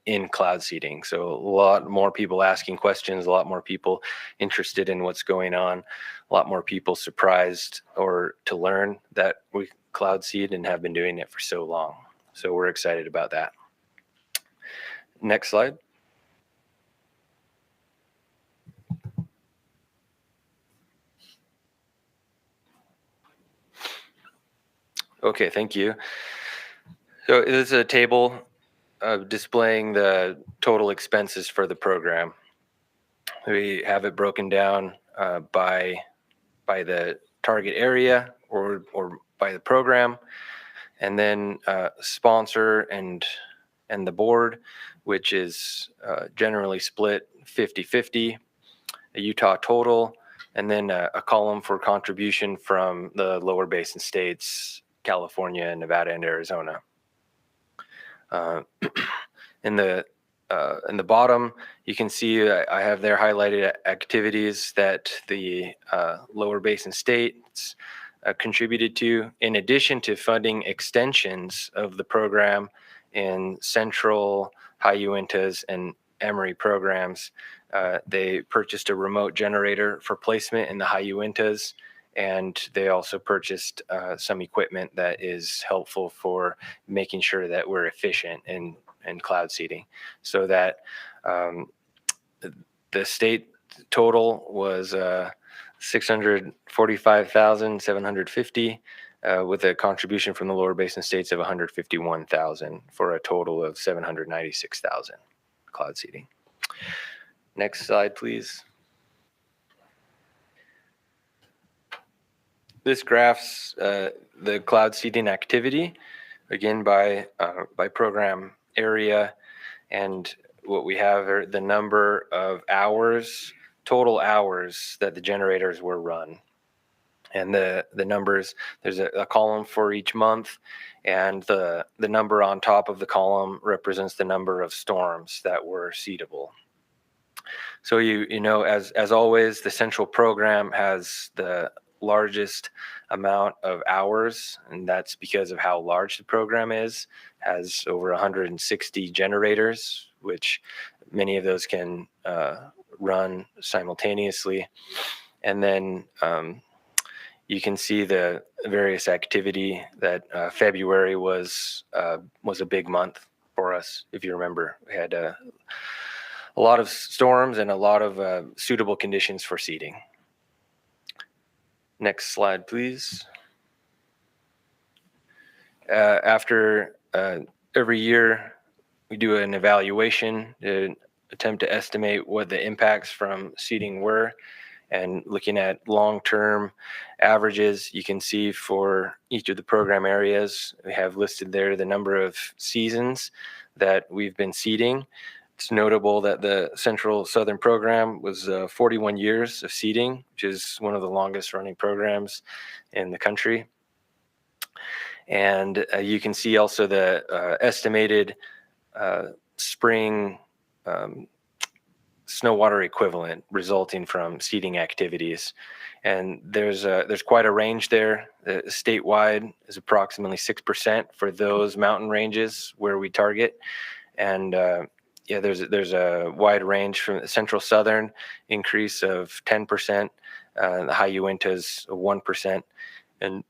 in cloud seeding. So a lot more people asking questions, a lot more people interested in what's going on, a lot more people surprised or to learn that we cloud seed and have been doing it for so long. So we're excited about that. Next slide. Okay, thank you. So this is a table displaying the total expenses for the program. We have it broken down by the target area or by the program, and then sponsor and the board, which is generally split 50-50, a Utah total, and then a column for contribution from the lower basin states, California, Nevada, and Arizona. In the bottom, you can see I have there highlighted activities that the lower basin states contributed to, in addition to funding extensions of the program in Central, High Uintas, and Emory programs. They purchased a remote generator for placement in the High Uintas, and they also purchased some equipment that is helpful for making sure that we're efficient in cloud seeding, so that the state total was $645,750 with a contribution from the lower basin states of $151,000 for a total of $796,000 cloud seeding. Next slide, please. This graphs the cloud seeding activity, again by program area, and what we have are the number of hours, total hours that the generators were run. And the numbers, there's a column for each month, and the number on top of the column represents the number of storms that were seedable. So you know, as always, the central program has the largest amount of hours, and that's because of how large the program is. Has over 160 generators, which many of those can run simultaneously. And then you can see the various activity that February was a big month for us. If you remember, we had a lot of storms and a lot of suitable conditions for seeding. Next slide, please. After every year, we do an evaluation to attempt to estimate what the impacts from seeding were. And looking at long-term averages, you can see for each of the program areas, we have listed there the number of seasons that we've been seeding. It's notable that the Central Southern program was 41 years of seeding, which is one of the longest running programs in the country. And you can see also the estimated spring snow water equivalent resulting from seeding activities. And there's quite a range there. Statewide is approximately 6% for those mountain ranges where we target. And yeah, there's a wide range from the Central Southern increase of 10%, the High Uintas 1%. And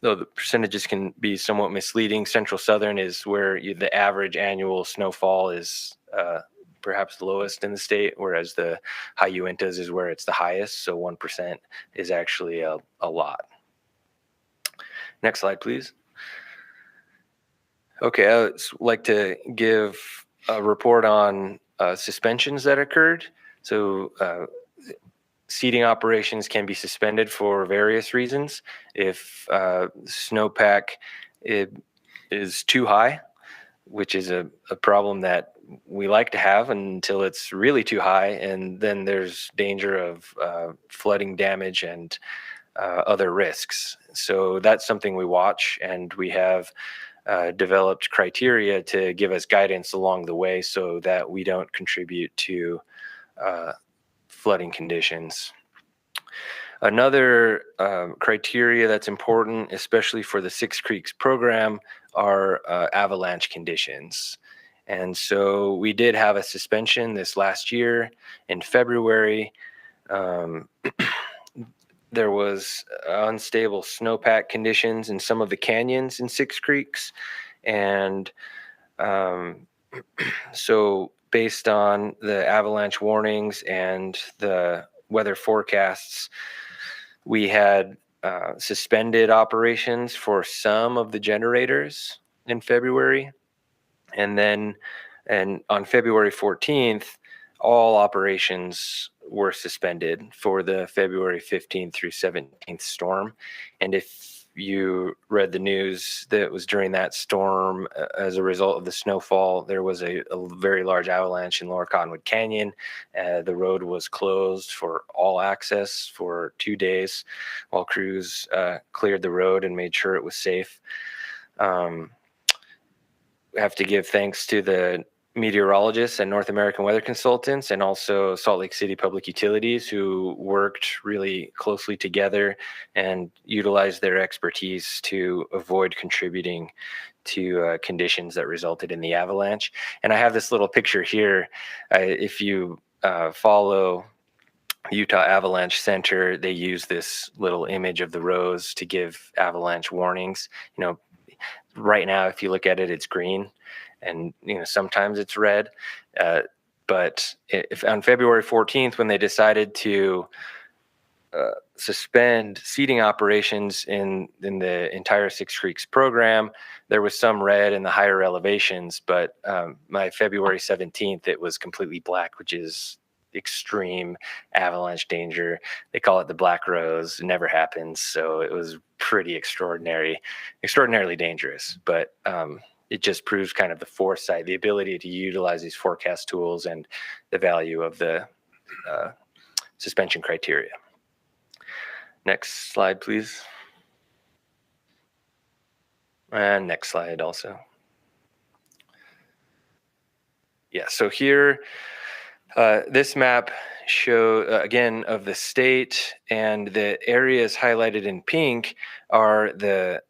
though the percentages can be somewhat misleading, Central Southern is where the average annual snowfall is perhaps the lowest in the state, whereas the High Uintas is where it's the highest. So 1% is actually a lot. Next slide, please. Okay, I would like to give a report on suspensions that occurred. So seeding operations can be suspended for various reasons. If snowpack is too high, which is a problem that we like to have until it's really too high, and then there's danger of flooding damage and other risks. So that's something we watch, and we have developed criteria to give us guidance along the way so that we don't contribute to flooding conditions. Another criteria that's important, especially for the Six Creeks program, are avalanche conditions. And so we did have a suspension this last year in February. There was unstable snowpack conditions in some of the canyons in Six Creeks. And so based on the avalanche warnings and the weather forecasts, we had suspended operations for some of the generators in February. And then on February 14th, all operations were suspended for the February 15th through 17th storm. And if you read the news, that was during that storm, as a result of the snowfall, there was a very large avalanche in Lower Cottonwood Canyon. The road was closed for all access for 2 days while crews cleared the road and made sure it was safe. We have to give thanks to the meteorologists and North American weather consultants, and also Salt Lake City Public Utilities, who worked really closely together and utilized their expertise to avoid contributing to conditions that resulted in the avalanche. And I have this little picture here. If you follow Utah Avalanche Center, they use this little image of the rose to give avalanche warnings. Right now, if you look at it, it's green. And sometimes it's red, but if on February 14th, when they decided to suspend seeding operations in the entire Six Creeks program, there was some red in the higher elevations. But by February 17th, it was completely black, which is extreme avalanche danger. They call it the black rose. It never happens, so it was pretty extraordinarily dangerous. But it just proves kind of the foresight, the ability to utilize these forecast tools, and the value of the suspension criteria. Next slide, please. And next slide also. Yeah, so here, this map again, of the state, and the areas highlighted in pink are the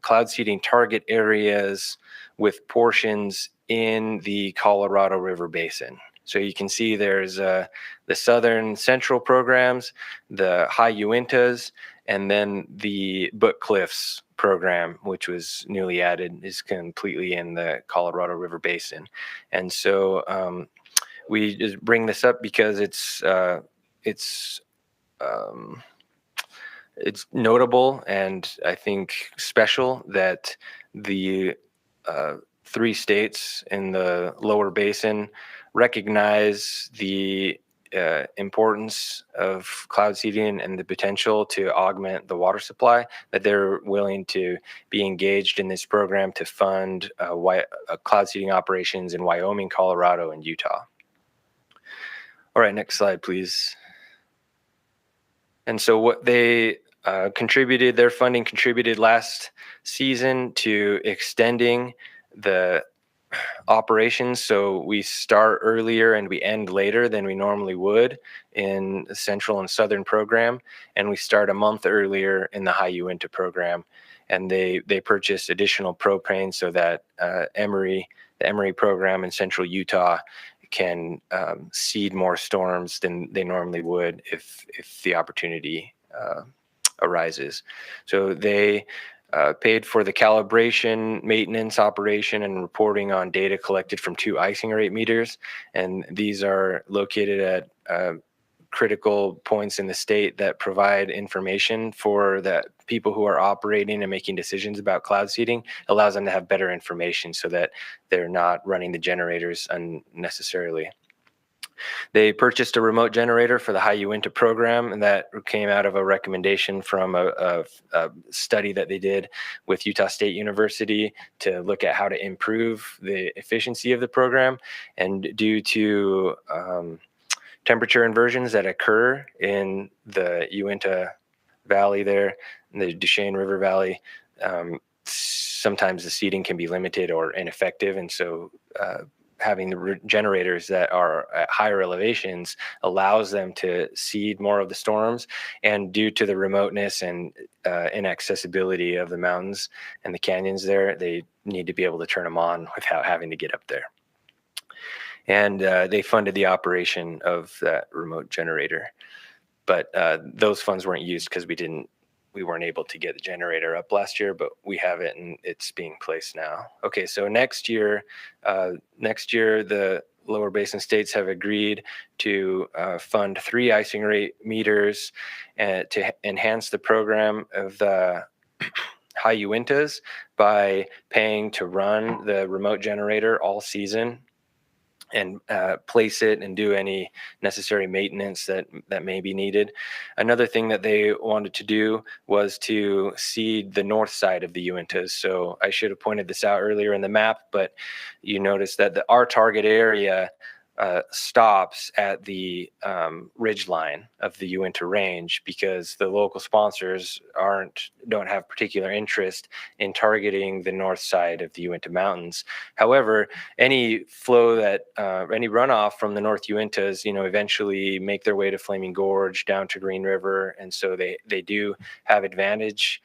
cloud seeding target areas with portions in the Colorado River Basin. So you can see there's the Southern Central programs, the High Uintas, and then the Book Cliffs program, which was newly added, is completely in the Colorado River Basin. And so we just bring this up because it's notable, and I think special, that the 3 states in the lower basin recognize the importance of cloud seeding and the potential to augment the water supply, that they're willing to be engaged in this program to fund cloud seeding operations in Wyoming, Colorado, and Utah. All right, next slide, please. And so what they contributed, their funding contributed last season to extending the operations. So we start earlier and we end later than we normally would in the Central and Southern program. And we start a month earlier in the High Uinta program. And they purchase additional propane so that the Emory program in Central Utah can seed more storms than they normally would if the opportunity arises. So they paid for the calibration, maintenance, operation, and reporting on data collected from 2 icing rate meters. And these are located at critical points in the state that provide information for the people who are operating and making decisions about cloud seeding. It allows them to have better information so that they're not running the generators unnecessarily. They purchased a remote generator for the High Uinta program, and that came out of a recommendation from a study that they did with Utah State University to look at how to improve the efficiency of the program. And due to temperature inversions that occur in the Uinta Valley there, in the Duchesne River Valley, sometimes the seeding can be limited or ineffective. And so having the generators that are at higher elevations allows them to seed more of the storms. And due to the remoteness and inaccessibility of the mountains and the canyons there, they need to be able to turn them on without having to get up there. And they funded the operation of that remote generator. But those funds weren't used because we weren't able to get the generator up last year, but we have it and it's being placed now. Okay, so next year the lower basin states have agreed to fund 3 icing rate meters to enhance the program of the High Uintas by paying to run the remote generator all season. and place it and do any necessary maintenance that may be needed. Another thing that they wanted to do was to seed the north side of the Uintas. So I should have pointed this out earlier in the map, but you notice that our target area stops at the ridge line of the Uinta range, because the local sponsors don't have particular interest in targeting the north side of the Uinta Mountains. However, any flow any runoff from the North Uintas, eventually make their way to Flaming Gorge, down to Green River, and so they do have advantage.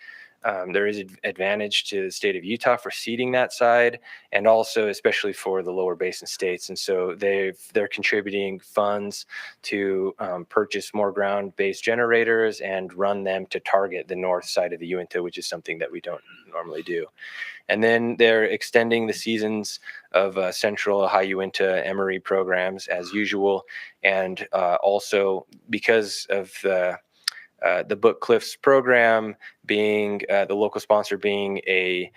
There is an advantage to the state of Utah for seeding that side, and also especially for the lower basin states. And so they're contributing funds to purchase more ground-based generators and run them to target the north side of the Uinta, which is something that we don't normally do. And then they're extending the seasons of Central High Uinta Emery programs as usual, and also because of the Book Cliffs program being the local sponsor being a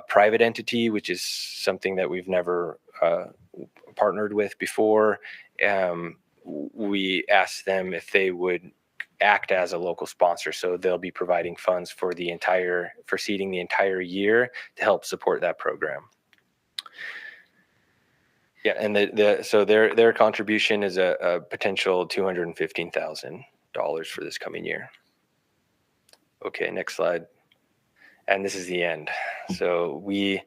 private entity, which is something that we've never partnered with before. We asked them if they would act as a local sponsor, so they'll be providing funds for seeding the entire year to help support that program. Yeah, and so their contribution is a potential $215,000 for this coming year. Okay, next slide. And this is the end. So the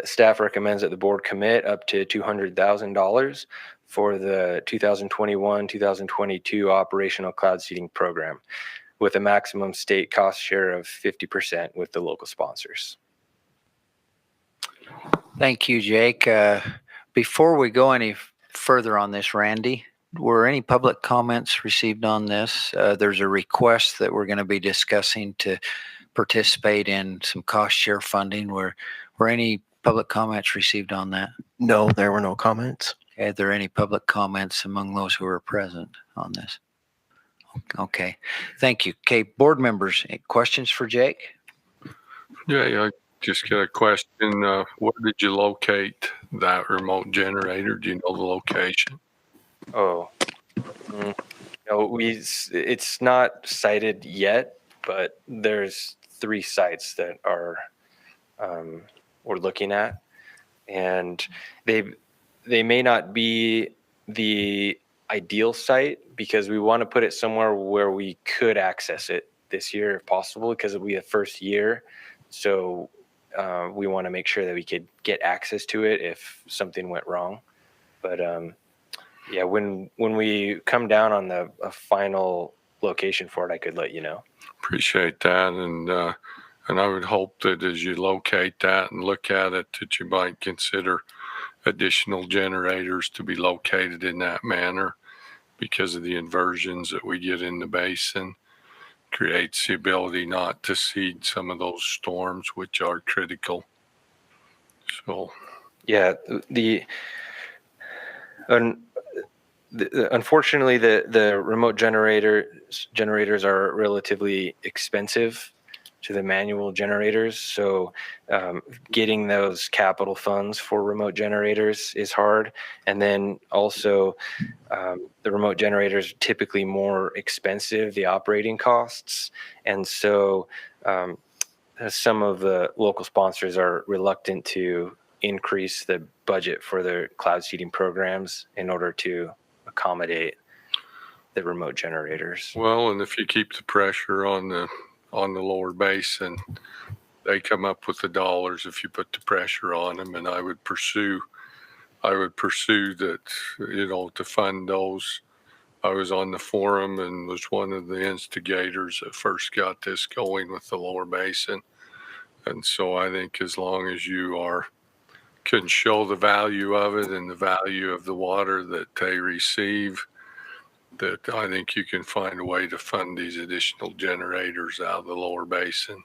staff recommends that the board commit up to $200,000 for the 2021-2022 operational cloud seeding program, with a maximum state cost share of 50% with the local sponsors. Thank you, Jake. Before we go any further on this, Randy, were any public comments received on this? There's a request that we're going to be discussing to participate in some cost share funding. Were any public comments received on that? No, there were no comments. Okay, are there any public comments among those who are present on this? Okay, thank you. Okay, board members, any questions for Jake? Yeah, I just got a question. Where did you locate that remote generator? Do you know the location? Oh, no, it's not cited yet, but there's 3 sites that are we're looking at, and they may not be the ideal site, because we want to put it somewhere where we could access it this year if possible, because it'll be the first year. So we want to make sure that we could get access to it if something went wrong. But yeah, when we come down on a final location for it, I could let you know. Appreciate that. And I would hope that as you locate that and look at it, that you might consider additional generators to be located in that manner, because of the inversions that we get in the basin. Creates the ability not to seed some of those storms, which are critical. So, yeah, unfortunately, the remote generators are relatively expensive to the manual generators. So getting those capital funds for remote generators is hard. And then also the remote generators are typically more expensive, the operating costs. And so some of the local sponsors are reluctant to increase the budget for their cloud seeding programs in order to accommodate the remote generators. Well, and if you keep the pressure on the lower basin, they come up with the dollars if you put the pressure on them. And I would pursue that, to fund those. I was on the forum and was one of the instigators that first got this going with the lower basin. And so I think as long as you can show the value of it and the value of the water that they receive, that I think you can find a way to fund these additional generators out of the lower basin.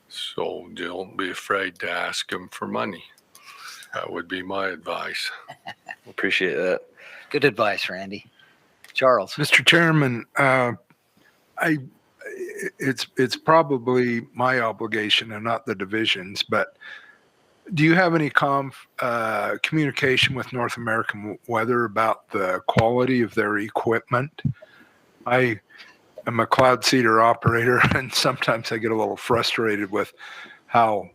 So don't be afraid to ask them for money. That would be my advice. Appreciate that. Good advice, Randy. Charles. Mr. Chairman, it's probably my obligation and not the division's, but Do you have any communication with North American Weather about the quality of their equipment? I am a cloud seeder operator, and sometimes I get a little frustrated with how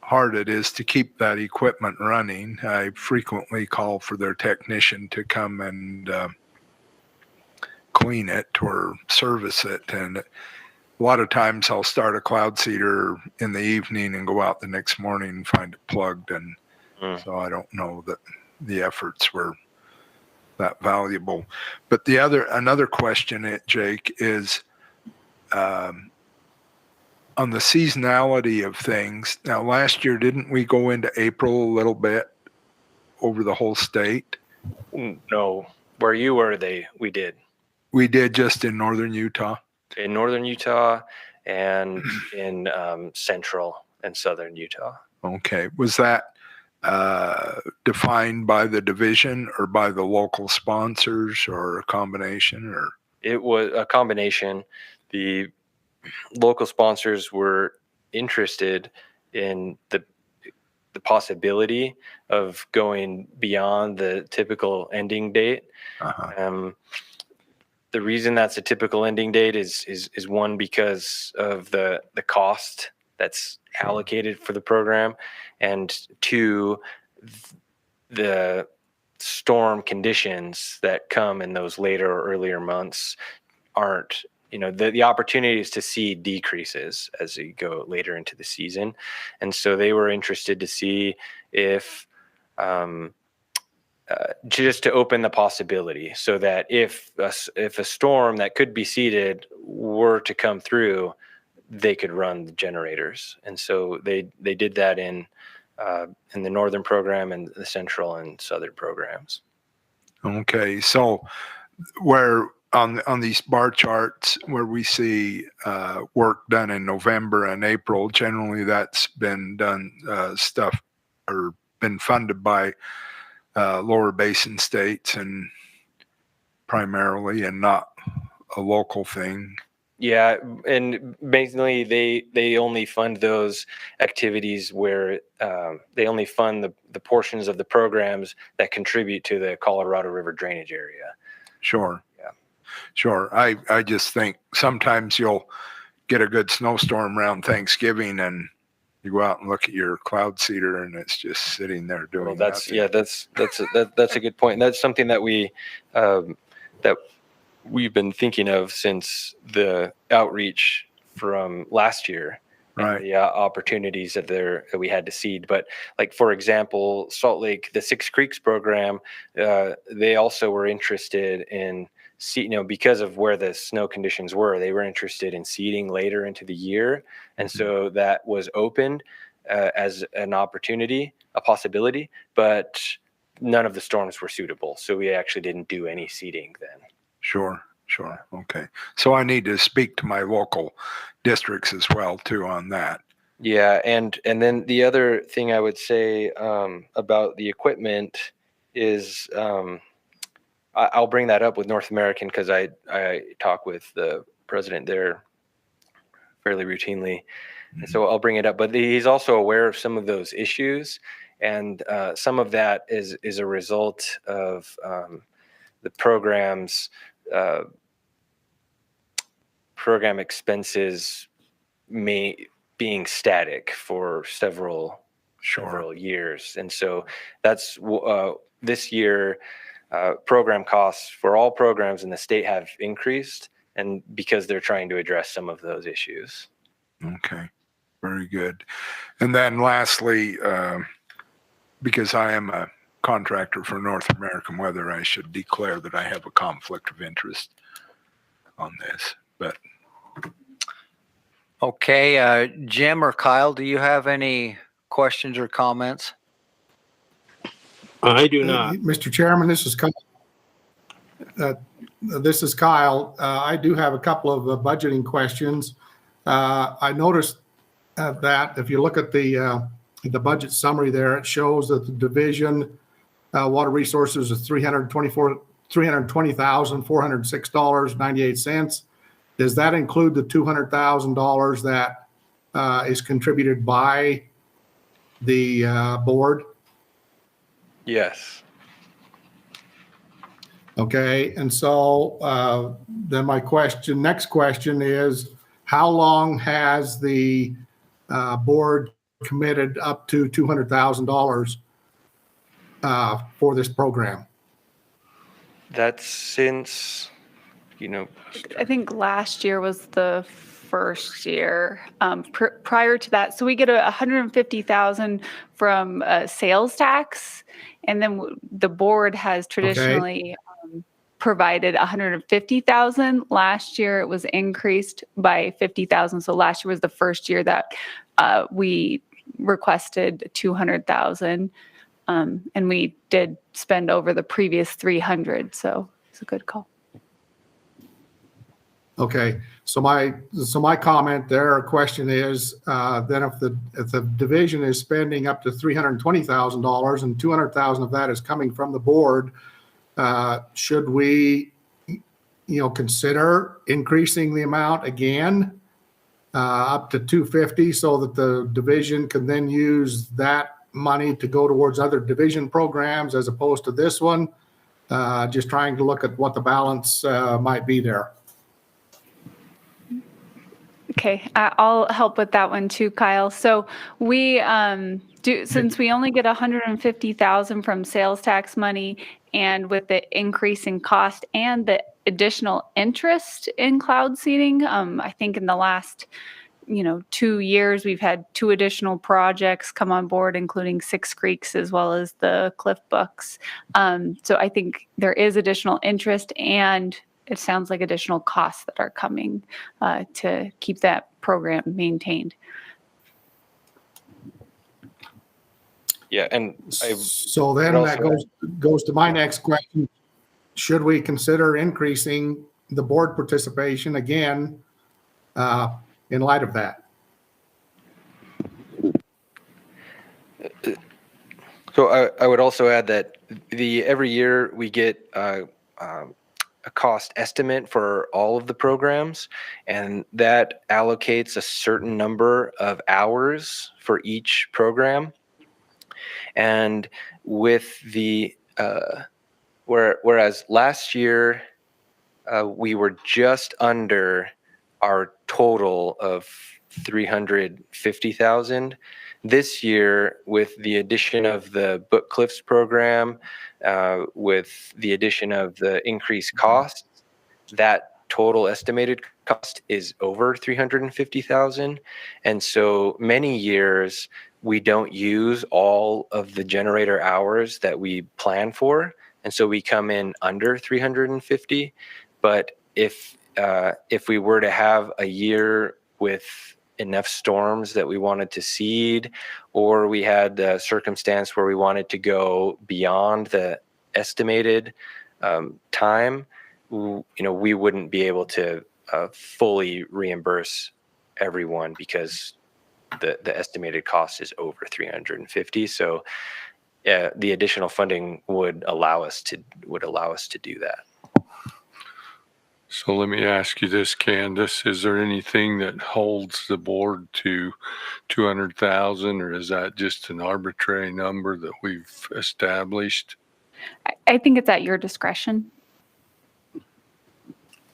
hard it is to keep that equipment running. I frequently call for their technician to come and clean it or service it, and a lot of times I'll start a cloud seeder in the evening and go out the next morning and find it plugged, and so I don't know that the efforts were that valuable. But another question, Jake, is on the seasonality of things. Now, last year, didn't we go into April a little bit over the whole state? No, where you were, we did. We did just in northern Utah. In northern Utah and in central and southern Utah. Okay. Was that defined by the division or by the local sponsors, or a combination? Or it was a combination. The local sponsors were interested in the possibility of going beyond the typical ending date. The reason that's a typical ending date is one, because of the cost that's allocated for the program, and two, the storm conditions that come in those later or earlier months aren't, the opportunities to seed decreases as you go later into the season. And so they were interested to see if just to open the possibility, so that if a storm that could be seeded were to come through, they could run the generators. And so they did that in the northern program and the central and southern programs. Okay, so where on these bar charts where we see work done in November and April, generally that's been done stuff or been funded by lower basin states and primarily, and not a local thing. Yeah, and basically they only fund those activities where they only fund the portions of the programs that contribute to the Colorado River drainage area. Sure. Yeah. Sure. I just think sometimes you'll get a good snowstorm around Thanksgiving and you go out and look at your cloud seeder and it's just sitting there doing nothing. That's a good point. That's something that we've been thinking of since the outreach from last year, right? The opportunities that we had to seed. But like, for example, Salt Lake, the Six Creeks program, they also were interested in because of where the snow conditions were, they were interested in seeding later into the year. And so that was opened as an opportunity, a possibility, but none of the storms were suitable. So we actually didn't do any seeding then. Sure. Okay. So I need to speak to my local districts as well too on that. Yeah. And then the other thing I would say about the equipment is I'll bring that up with North American, because I talk with the president there fairly routinely. And so I'll bring it up, but he's also aware of some of those issues. And some of that is a result of the program's program expenses being static for several years. And so that's this year, program costs for all programs in the state have increased, and because they're trying to address some of those issues. Okay, very good. And then lastly, because I am a contractor for North American Weather, I should declare that I have a conflict of interest on this. But okay, Jim or Kyle, do you have any questions or comments? I do not. Mr. Chairman, this is Kyle. I do have a couple of budgeting questions. I noticed that if you look at the budget summary there, it shows that the division water resources is $320,406.98. Does that include the $200,000 that is contributed by the board? Yes. Okay, and so then my next question is, how long has the board committed up to $200,000 for this program? That's since, I think last year was the first year. Prior to that, so we get 150,000 from sales tax, and then the board has traditionally provided 150,000. Last year it was increased by 50,000. So last year was the first year that we requested 200,000, and we did spend over the previous 300. So it's a good call. Okay, so my comment there, or question is, then if the division is spending up to $320,000 and 200,000 of that is coming from the board, should we, consider increasing the amount again up to 250 so that the division can then use that money to go towards other division programs as opposed to this one? Just trying to look at what the balance might be there. Okay, I'll help with that one too, Kyle. So we since we only get 150,000 from sales tax money, and with the increase in cost and the additional interest in cloud seeding, I think in the last 2 years we've had 2 additional projects come on board, including Six Creeks as well as the Cliff Books. So I think there is additional interest, and it sounds like additional costs that are coming to keep that program maintained. Yeah, and so then that goes to my next question. Should we consider increasing the board participation again in light of that? So I would also add that every year we get a cost estimate for all of the programs, and that allocates a certain number of hours for each program. And with whereas last year we were just under our total of 350,000. This year, with the addition of the Book Cliffs program, with the addition of the increased costs, that total estimated cost is over 350,000. And so many years we don't use all of the generator hours that we plan for, and so we come in under 350. But if we were to have a year with enough storms that we wanted to seed, or we had the circumstance where we wanted to go beyond the estimated time, we wouldn't be able to fully reimburse everyone because the estimated cost is over 350. So the additional funding would allow us to do that. So let me ask you this, Candace, is there anything that holds the board to 200,000, or is that just an arbitrary number that we've established? I think it's at your discretion.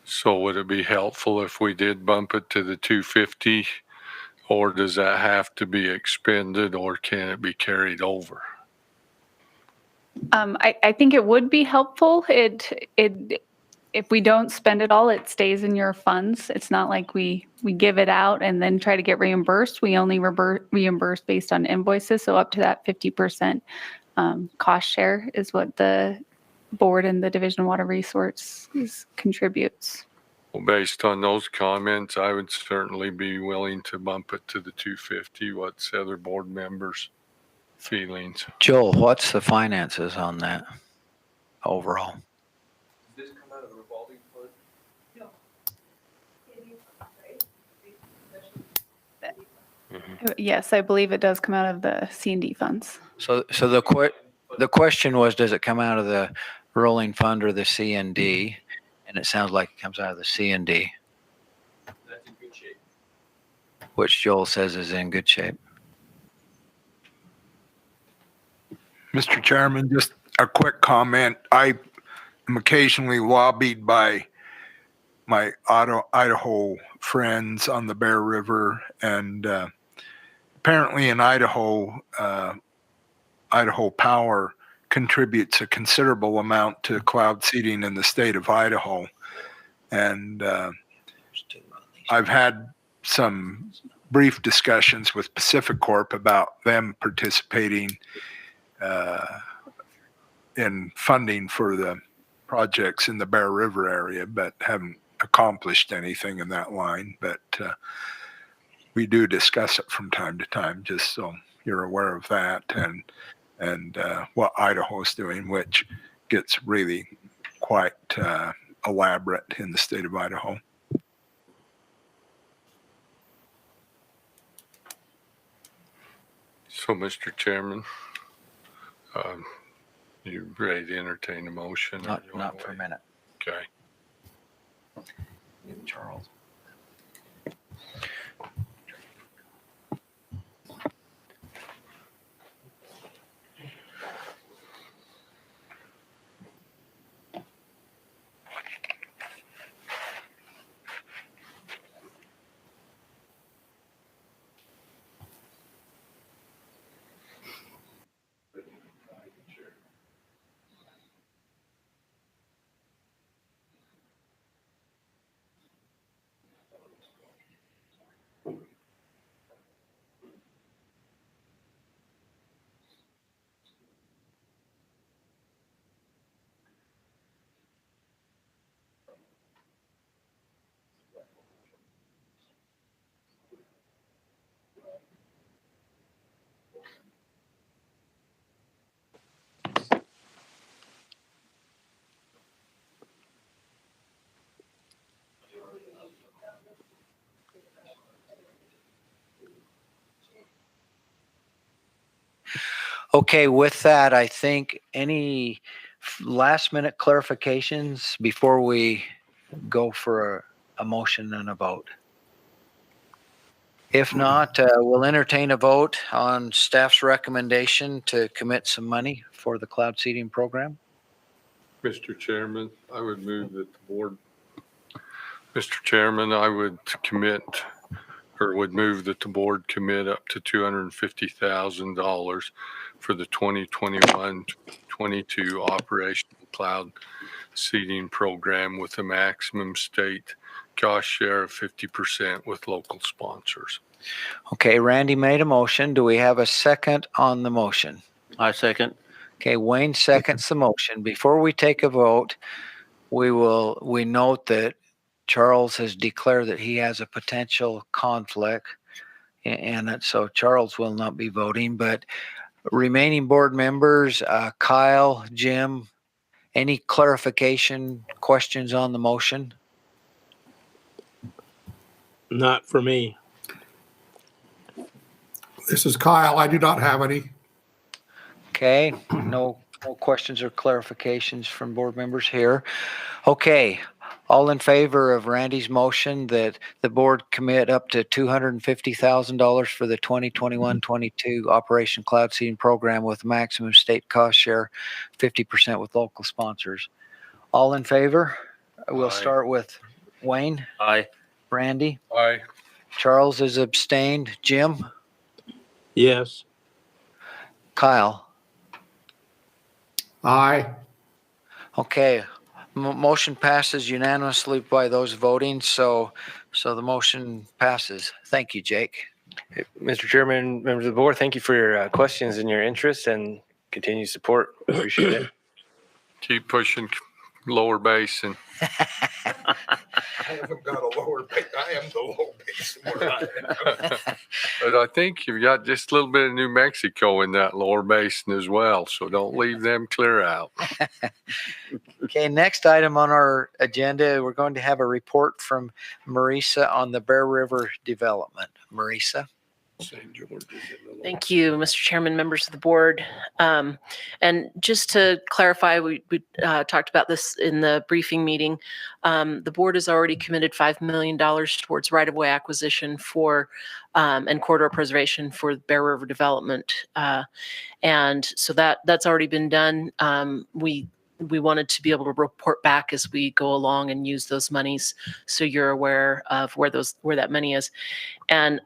So would it be helpful if we did bump it to the 250, or does that have to be expended, or can it be carried over? I think it would be helpful. If we don't spend it all, it stays in your funds. It's not like we give it out and then try to get reimbursed. We only reimburse based on invoices. So up to that 50% cost share is what the board and the Division of Water Resources contributes. Well, based on those comments, I would certainly be willing to bump it to the 250. What's other board members' feelings? Joel, what's the finances on that overall? Does this come out of the revolving fund? No. Yes, I believe it does come out of the C&D funds. So the question was, does it come out of the rolling fund or the C&D? And it sounds like it comes out of the C&D. That's in good shape. Which Joel says is in good shape. Mr. Chairman, just a quick comment. I am occasionally lobbied by my Idaho friends on the Bear River, and apparently in Idaho, Idaho Power contributes a considerable amount to cloud seeding in the state of Idaho. And I've had some brief discussions with Pacific Corp about them participating in funding for the projects in the Bear River area, but haven't accomplished anything in that line. But we do discuss it from time to time, just so you're aware of that, and what Idaho's doing, which gets really quite elaborate in the state of Idaho. So, Mr. Chairman, you ready to entertain a motion? Not for a minute. Okay. Charles. Okay, with that, I think any last minute clarifications before we go for a motion and a vote? If not, we'll entertain a vote on staff's recommendation to commit some money for the cloud seeding program. Mr. Chairman, I would move that the board, Mr. Chairman, I would commit or would move that the board commit up to $250,000 for the 2021-22 operational cloud seeding program with a maximum state cost share of 50% with local sponsors. Okay, Randy made a motion. Do we have a second on the motion? I second. Okay, Wayne seconds the motion. Before we take a vote, we note that Charles has declared that he has a potential conflict in it, so Charles will not be voting. But remaining board members, Kyle, Jim, any clarification questions on the motion? Not for me. This is Kyle. I do not have any. Okay, no questions or clarifications from board members here. Okay, all in favor of Randy's motion that the board commit up to $250,000 for the 2021-22 Operation Cloud Seeding Program with maximum state cost share, 50% with local sponsors. All in favor? We'll start with Wayne. Aye. Randy. Aye. Charles is abstained. Jim. Yes. Kyle. Aye. Okay, motion passes unanimously by those voting, so the motion passes. Thank you, Jake. Mr. Chairman, members of the board, thank you for your questions and your interest and continued support. Appreciate it. Keep pushing Lower Basin. I haven't got a lower base. I am the low base. But I think you've got just a little bit of New Mexico in that Lower Basin as well, so don't leave them clear out. Okay, next item on our agenda, we're going to have a report from Marisa on the Bear River development. Marisa? Thank you, Mr. Chairman, members of the board. And just to clarify, we talked about this in the briefing meeting. The board has already committed $5 million towards right-of-way acquisition for and corridor preservation for the Bear River development. And so that's already been done. We wanted to be able to report back as we go along and use those monies, so you're aware of where that money is. And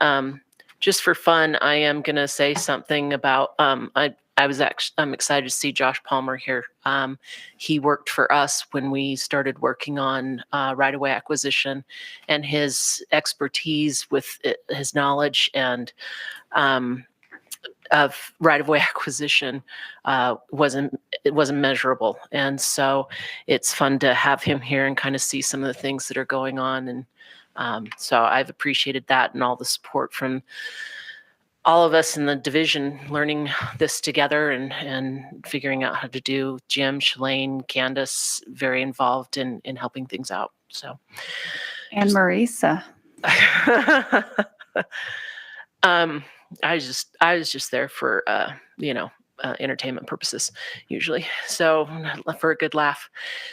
just for fun, I am going to say something about, I'm excited to see Josh Palmer here. He worked for us when we started working on right-of-way acquisition, and his expertise with his knowledge and of right-of-way acquisition wasn't measurable. And so it's fun to have him here and kind of see some of the things that are going on. And so I've appreciated that and all the support from all of us in the division, learning this together and figuring out how to do. Jim, Shalane, Candace, very involved in helping things out. So, and Marisa. I was just there for entertainment purposes usually, so for a good laugh.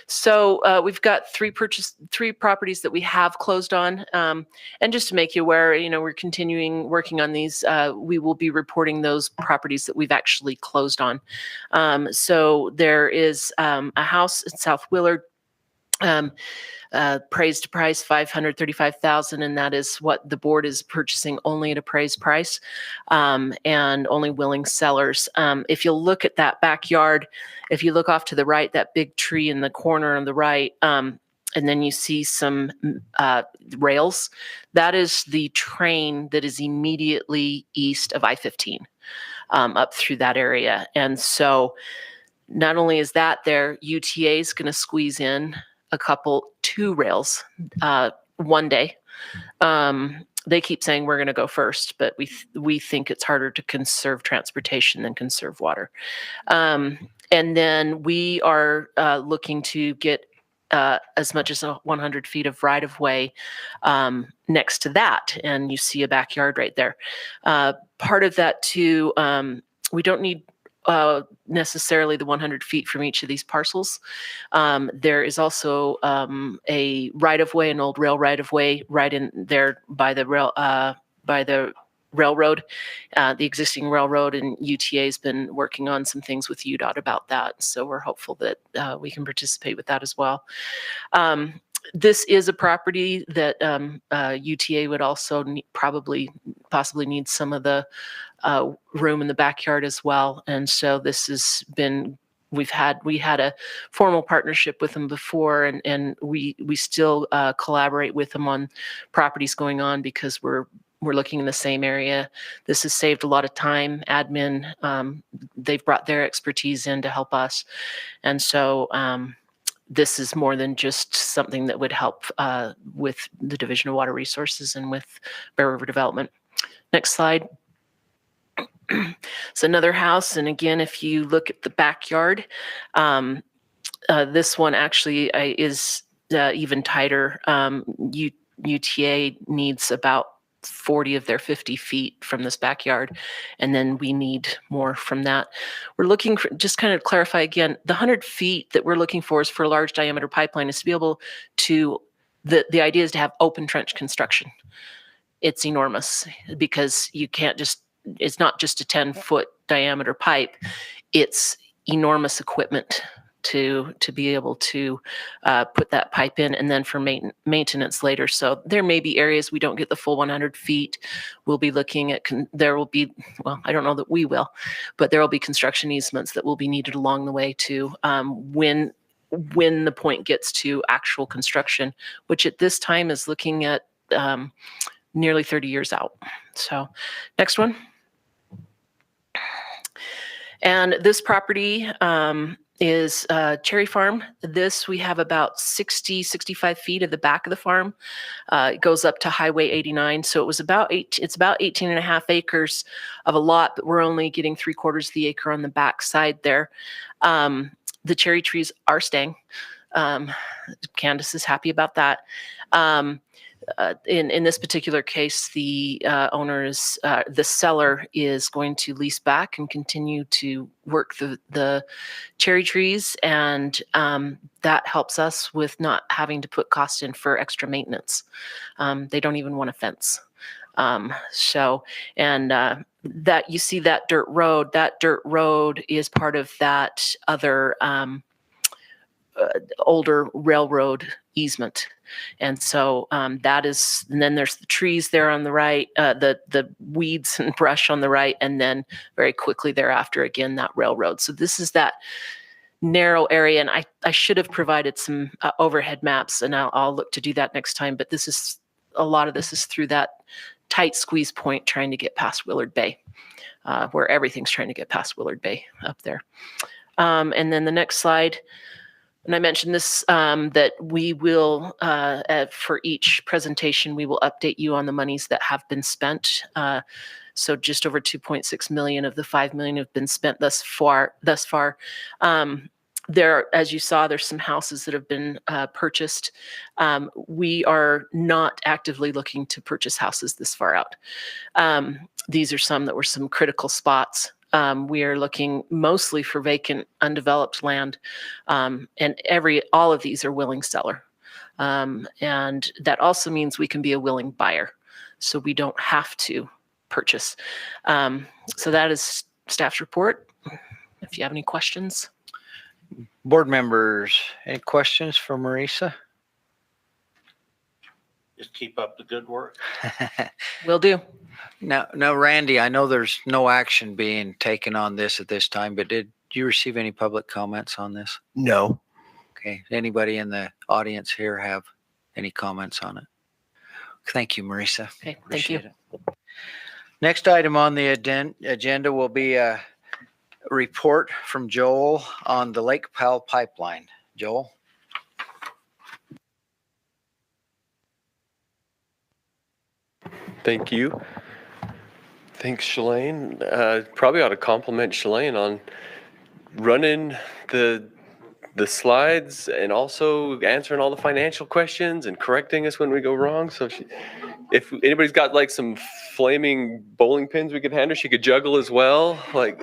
So we've got three properties that we have closed on, and just to make you aware, we're continuing working on these. We will be reporting those properties that we've actually closed on. So there is a house in South Willard, appraised price $535,000, and that is what the board is purchasing, only at appraised price, and only willing sellers. If you look at that backyard, if you look off to the right, that big tree in the corner on the right, and then you see some rails, that is the train that is immediately east of I-15, up through that area. And so not only is that there, UTA is going to squeeze in two rails one day. They keep saying we're going to go first, but we think it's harder to conserve transportation than conserve water. And then we are looking to get as much as 100 feet of right-of-way next to that, and you see a backyard right there. Part of that too, we don't need necessarily the 100 feet from each of these parcels. There is also a right-of-way, an old rail right-of-way, right in there by the railroad, the existing railroad, and UTA has been working on some things with UDOT about that. So we're hopeful that we can participate with that as well. This is a property that UTA would also possibly need some of the room in the backyard as well. And so this has been, we had a formal partnership with them before, and we still collaborate with them on properties going on because we're looking in the same area. This has saved a lot of time, admin. They've brought their expertise in to help us. And so this is more than just something that would help with the Division of Water Resources and with Bear River Development. Next slide. It's another house. And again, if you look at the backyard, this one actually is even tighter. UTA needs about 40 of their 50 feet from this backyard, and then we need more from that. We're looking for, just kind of clarify again, the 100 feet that we're looking for is for a large diameter pipeline, is to be able to, the idea is to have open trench construction. It's enormous because you can't just, it's not just a 10-foot diameter pipe, it's enormous equipment to be able to put that pipe in, and then for maintenance later. So there may be areas we don't get the full 100 feet. We'll be looking at, there will be, well, I don't know that we will, but there will be construction easements that will be needed along the way too, when the point gets to actual construction, which at this time is looking at nearly 30 years out. So next one. And this property is Cherry Farm. This, we have about 65 feet of the back of the farm. It goes up to Highway 89. So it was it's about 18 and a half acres of a lot, but we're only getting 3/4 of the acre on the back side there. The cherry trees are staying. Candace is happy about that. in this particular case, the the seller is going to lease back and continue to work the cherry trees, and that helps us with not having to put cost in for extra maintenance. They don't even want a fence. That you see that dirt road is part of that other older railroad easement. And so that is, and then there's the trees there on the right, the weeds and brush on the right, and then very quickly thereafter, again, that railroad. So this is that narrow area, and I should have provided some overhead maps, and I'll look to do that next time, but this is, a lot of this is through that tight squeeze point trying to get past Willard Bay, where everything's trying to get past Willard Bay up there. And then the next slide, and I mentioned this, that we will, for each presentation, we will update you on the monies that have been spent. So just over 2.6 million of the 5 million have been spent thus far. There, as you saw, there's some houses that have been purchased. We are not actively looking to purchase houses this far out. These are some that were some critical spots. We are looking mostly for vacant, undeveloped land, and all of these are willing seller. And that also means we can be a willing buyer, so we don't have to purchase. So that is staff's report. If you have any questions. Board members, any questions for Marisa? Just keep up the good work. Will do. Now, Randy, I know there's no action being taken on this at this time, but did you receive any public comments on this? No. Okay. Anybody in the audience here have any comments on it? Thank you, Marisa. Okay, thank you. Appreciate it. Next item on the agenda will be a report from Joel on the Lake Powell pipeline. Joel? Thank you. Thanks, Shalane. Probably ought to compliment Shalane on running the slides and also answering all the financial questions and correcting us when we go wrong. So if anybody's got like some flaming bowling pins we could hand her, she could juggle as well. Like,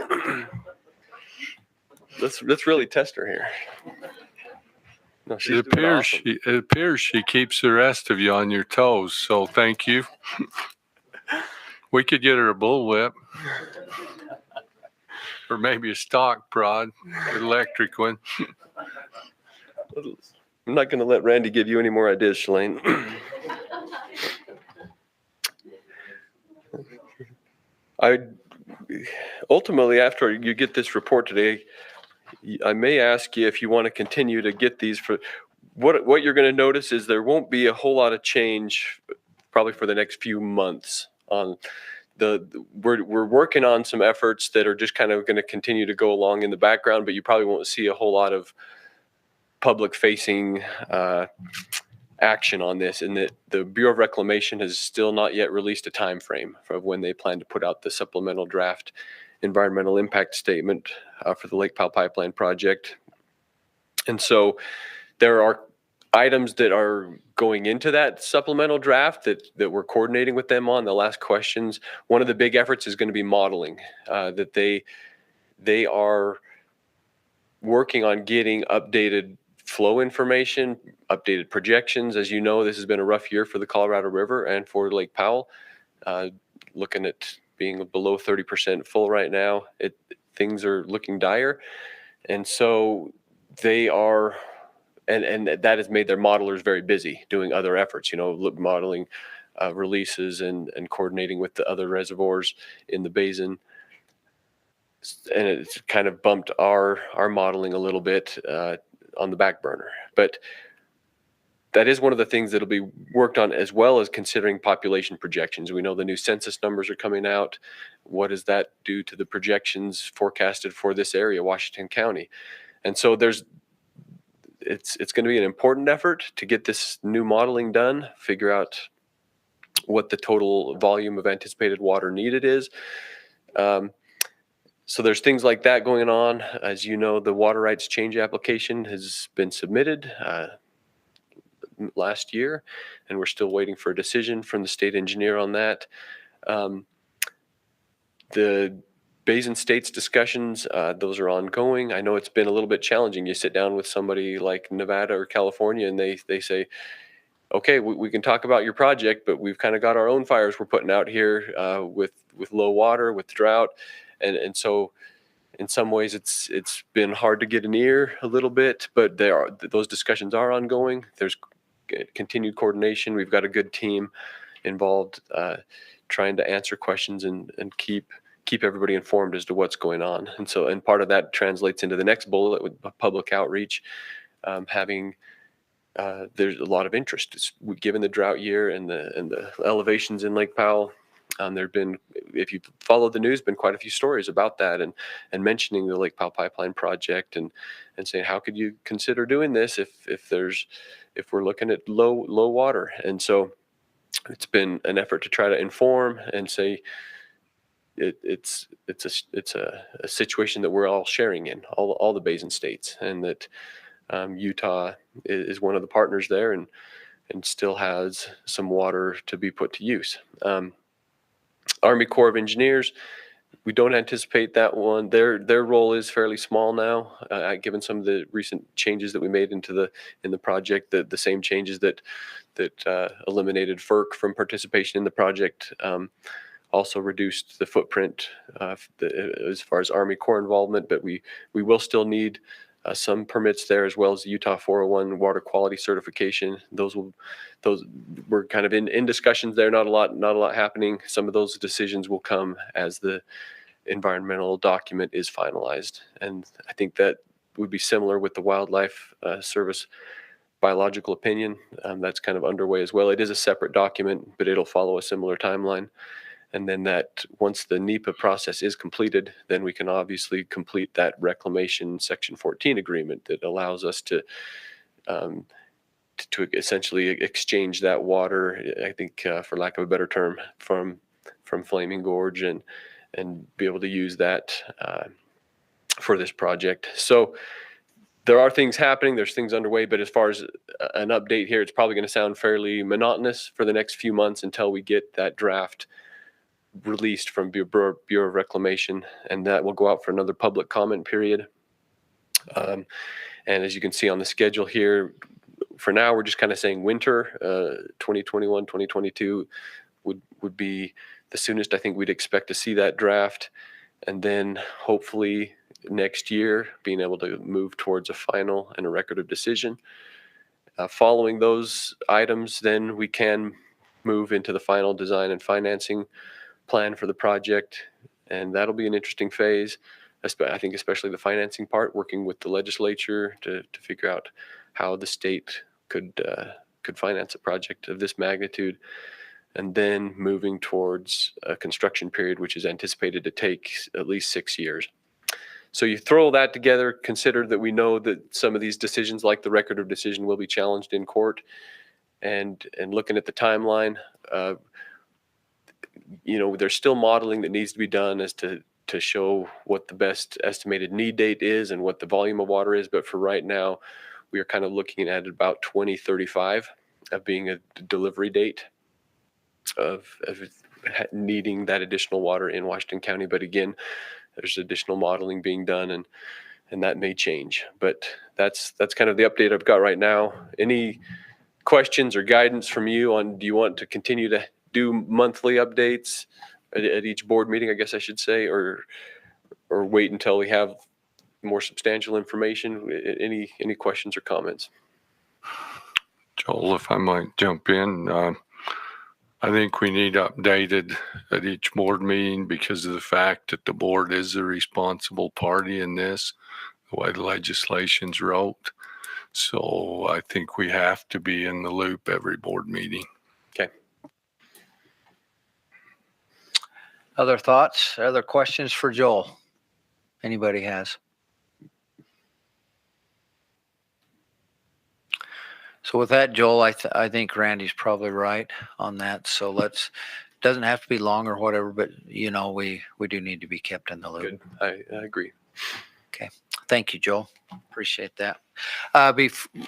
let's really test her here. No, It appears she keeps the rest of you on your toes. So thank you. We could get her a bullwhip, or maybe a stock prod, an electric one. I'm not going to let Randy give you any more ideas, Shalane. Ultimately, after you get this report today, I may ask you if you want to continue to get these. For what you're going to notice is there won't be a whole lot of change probably for the next few months. We're working on some efforts that are just kind of going to continue to go along in the background, but you probably won't see a whole lot of public facing action on this, and that the Bureau of Reclamation has still not yet released a time frame for when they plan to put out the supplemental draft environmental impact statement for the Lake Powell Pipeline project. And so there are items that are going into that supplemental draft that we're coordinating with them on. The last questions, one of the big efforts is going to be modeling, that they are working on getting updated flow information, updated projections. As you know, this has been a rough year for the Colorado River and for Lake Powell, looking at being below 30% full right now. Things are looking dire. And so they are, and that has made their modelers very busy doing other efforts, modeling releases and coordinating with the other reservoirs in the basin. And it's kind of bumped our modeling a little bit on the back burner. But that is one of the things that'll be worked on, as well as considering population projections. We know the new census numbers are coming out. What does that do to the projections forecasted for this area, Washington County? And so it's going to be an important effort to get this new modeling done, figure out what the total volume of anticipated water needed is. So there's things like that going on. As you know, the water rights change application has been submitted. last year, and we're still waiting for a decision from the state engineer on that. The Basin States discussions, those are ongoing. I know it's been a little bit challenging. You sit down with somebody like Nevada or California, and they say, okay, we can talk about your project, but we've kind of got our own fires we're putting out here with low water, with drought. And so in some ways it's been hard to get an ear a little bit, but those discussions are ongoing. There's continued coordination. We've got a good team involved trying to answer questions and keep everybody informed as to what's going on. And part of that translates into the next bullet with public outreach, there's a lot of interest. Given the drought year and the elevations in Lake Powell, there have been, if you follow the news, been quite a few stories about that and mentioning the Lake Powell pipeline project and saying, how could you consider doing this if we're looking at low water? And so it's been an effort to try to inform and say it's a situation that we're all sharing in, all the Basin states, and that Utah is one of the partners there and still has some water to be put to use. Army Corps of Engineers, we don't anticipate that one. Their role is fairly small now, given some of the recent changes that we made in the project. The same changes that eliminated FERC from participation in the project also reduced the footprint as far as Army Corps involvement. But we will still need some permits there, as well as the Utah 401 water quality certification. Those we're kind of in discussions there. Not a lot happening. Some of those decisions will come as the environmental document is finalized. And I think that would be similar with the Wildlife Service biological opinion. That's kind of underway as well. It is a separate document, but it'll follow a similar timeline. And then that once the NEPA process is completed, then we can obviously complete that reclamation Section 14 agreement that allows us to essentially exchange that water, I think, for lack of a better term, from Flaming Gorge and be able to use that for this project. So there are things happening, there's things underway, but as far as an update here, it's probably going to sound fairly monotonous for the next few months until we get that draft released from Bureau of Reclamation, and that will go out for another public comment period. And as you can see on the schedule here, for now, we're just kind of saying winter 2021, 2022 would be the soonest I think we'd expect to see that draft. And then hopefully next year, being able to move towards a final and a record of decision. Following those items, then we can move into the final design and financing plan for the project, and that'll be an interesting phase. I think especially the financing part, working with the legislature to figure out how the state could finance a project of this magnitude, and then moving towards a construction period, which is anticipated to take at least 6 years. So you throw that together, consider that we know that some of these decisions, like the record of decision, will be challenged in court, and looking at the timeline, there's still modeling that needs to be done as to show what the best estimated need date is and what the volume of water is. But for right now, we are kind of looking at about 2035 of being a delivery date of needing that additional water in Washington County. But again, there's additional modeling being done, and that may change. But that's kind of the update I've got right now. Any questions or guidance from you on, do you want to continue to do monthly updates at each board meeting, I guess I should say, or wait until we have more substantial information? Any questions or comments? Joel, if I might jump in, I think we need updated at each board meeting because of the fact that the board is the responsible party in this, the way the legislation's wrote. So I think we have to be in the loop every board meeting. Okay. Other thoughts, other questions for Joel? Anybody has? So with that, Joel, I think Randy's probably right on that. So doesn't have to be long or whatever, but we do need to be kept in the loop. Good. I agree. Okay. Thank you, Joel. Appreciate that.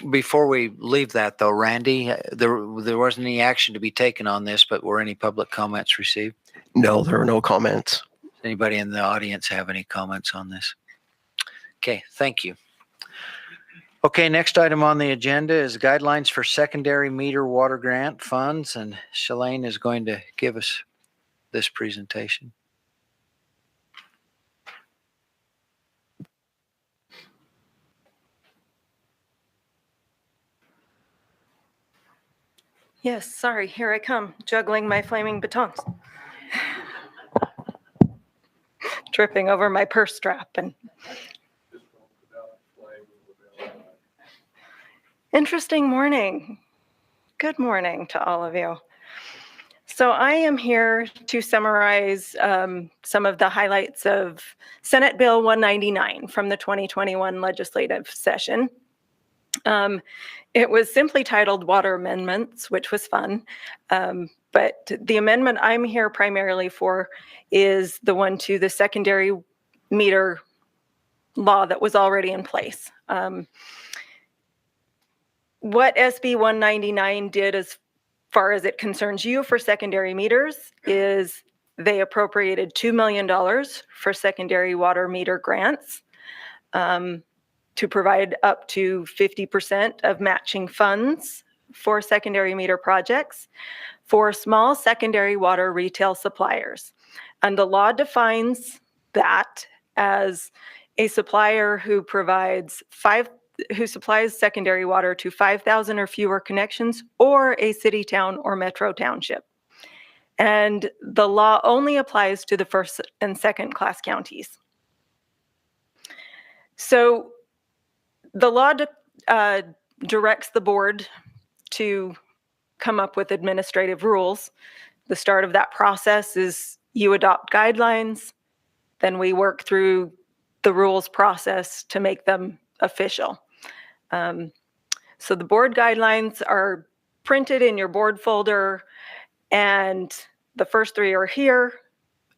Before we leave that, though, Randy, there wasn't any action to be taken on this, but were any public comments received? No, there are no comments. Does anybody in the audience have any comments on this? Okay, thank you. Okay, next item on the agenda is guidelines for secondary meter water grant funds, and Shalane is going to give us this presentation. Yes, sorry, here I come, juggling my flaming batons. Tripping over my purse strap and interesting morning. Good morning to all of you. So I am here to summarize some of the highlights of Senate Bill 199 from the 2021 legislative session. It was simply titled Water Amendments, which was fun. But the amendment I'm here primarily for is the one to the secondary meter law that was already in place. What SB 199 did as far as it concerns you for secondary meters is they appropriated $2 million for secondary water meter grants to provide up to 50% of matching funds for secondary meter projects for small secondary water retail suppliers. And the law defines that as a supplier who supplies secondary water to 5,000 or fewer connections, or a city, town, or metro township. And the law only applies to the first and second class counties. So the law directs the board to come up with administrative rules. The start of that process is you adopt guidelines, then we work through the rules process to make them official. So the board guidelines are printed in your board folder, and the first three are here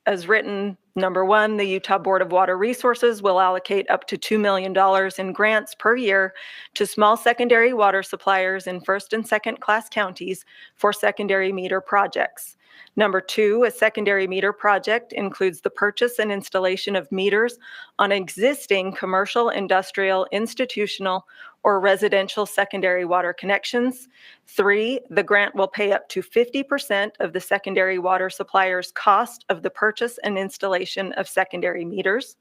as written. Number one, the Utah Board of Water Resources will allocate up to $2 million in grants per year to small secondary water suppliers in first and second class counties for secondary meter projects. Number two, a secondary meter project includes the purchase and installation of meters on existing commercial, industrial, institutional, or residential secondary water connections. Three, the grant will pay up to 50% of the secondary water supplier's cost of the purchase and installation of secondary meters.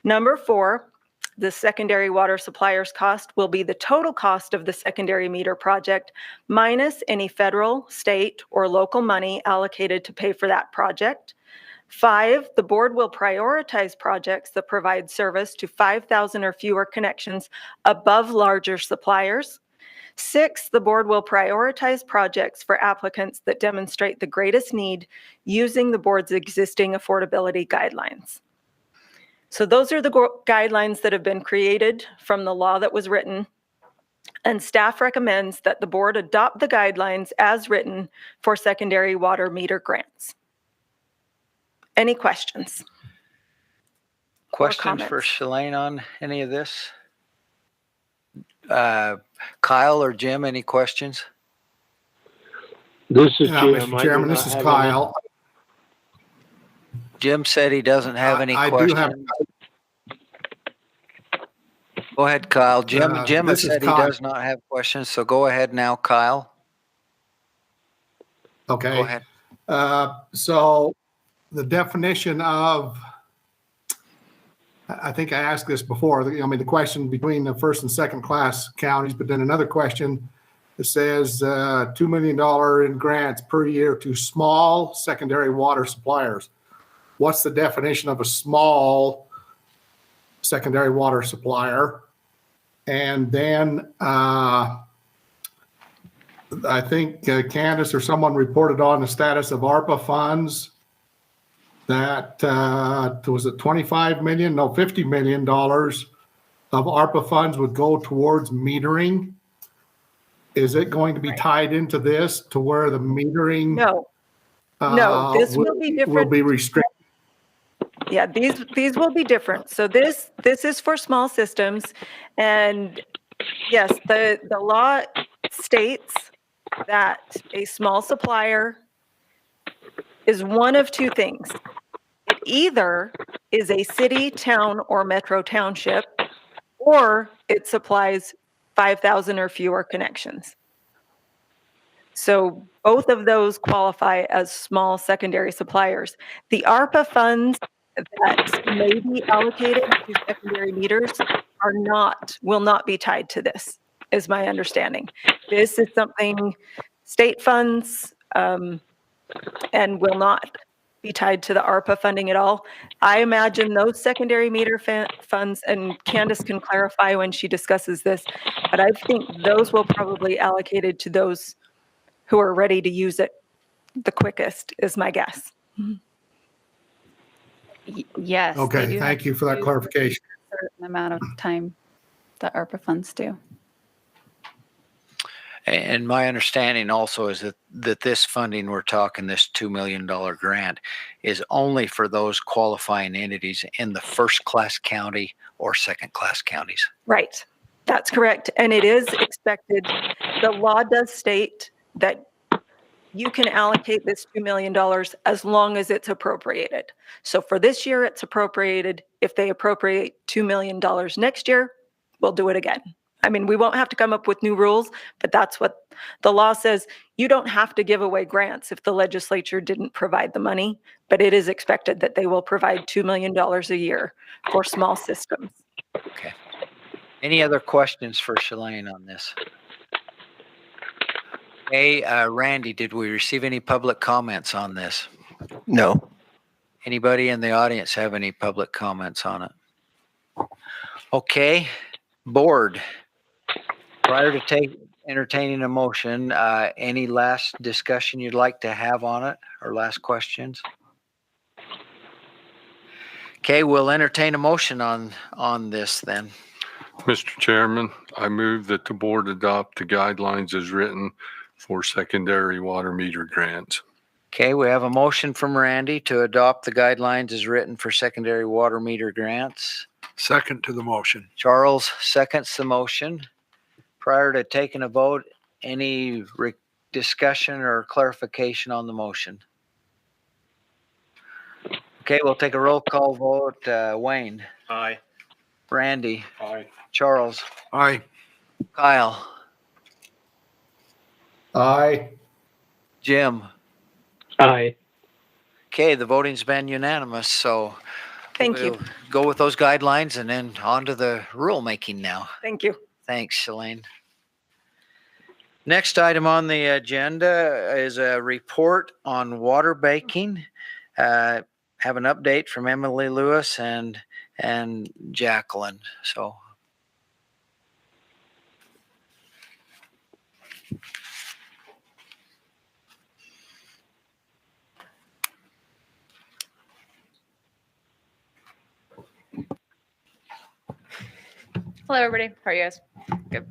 Number four, the secondary water supplier's cost will be the total cost of the secondary meter project minus any federal, state, or local money allocated to pay for that project. Five, the board will prioritize projects that provide service to 5,000 or fewer connections above larger suppliers. Six, the board will prioritize projects for applicants that demonstrate the greatest need using the board's existing affordability guidelines. So those are the guidelines that have been created from the law that was written, and staff recommends that the board adopt the guidelines as written for secondary water meter grants. Any questions? Questions for Shalane on any of this? Kyle or Jim, any questions? This is Yeah, Jim. Mr. Chairman, this is Kyle. Jim said he doesn't have any questions. Go ahead, Kyle. Jim has said he does not have questions, so go ahead now, Kyle. Okay. Go ahead. So the definition of, I think I asked this before, I mean, the question between the first and second class counties, but then another question that says $2 million in grants per year to small secondary water suppliers. What's the definition of a small secondary water supplier? And then I think Candace or someone reported on the status of ARPA funds that was it 25 million? No, $50 million of ARPA funds would go towards metering. Is it going to be tied into this to where the metering? No, this will be different. Will be restricted. Yeah, these will be different. So this is for small systems, and yes, the law states that a small supplier is one of two things. It either is a city, town, or metro township, or it supplies 5,000 or fewer connections. So both of those qualify as small secondary suppliers. The ARPA funds that may be allocated to secondary meters will not be tied to this, is my understanding. This is something state funds and will not be tied to the ARPA funding at all. I imagine those secondary meter funds, and Candace can clarify when she discusses this, but I think those will probably be allocated to those who are ready to use it the quickest, is my guess. Yes. they Okay, do thank have you for that to clarification. a certain amount of time the ARPA funds do. And my understanding also is that this funding we're talking, this $2 million grant, is only for those qualifying entities in the first class county or second class counties. Right, that's correct. And it is expected, the law does state that you can allocate this $2 million as long as it's appropriated. So for this year, it's appropriated. If they appropriate $2 million next year, we'll do it again. I mean, we won't have to come up with new rules, but that's what the law says. You don't have to give away grants if the legislature didn't provide the money, but it is expected that they will provide $2 million a year for small systems. Okay. Any other questions for Shalane on this? Hey, Randy, did we receive any public comments on this? No. Anybody in the audience have any public comments on it? Okay, board. Prior to entertaining a motion, any last discussion you'd like to have on it or last questions? Okay, we'll entertain a motion on this then. Mr. Chairman, I move that the board adopt the guidelines as written for secondary water meter grants. Okay, we have a motion from Randy to adopt the guidelines as written for secondary water meter grants. Second to the motion. Charles seconds the motion. Prior to taking a vote, any discussion or clarification on the motion? Okay, we'll take a roll call vote. Wayne. Aye. Randy. Aye. Charles. Aye. Kyle. Aye. Jim. Aye. Okay, the voting's been unanimous, so Thank you. we'll go with those guidelines and then on to the rulemaking now. Thank you. Thanks, Shalane. Next item on the agenda is a report on water banking. Have an update from Emily Lewis and Jacqueline. So. Hello, everybody. How are you guys? Good.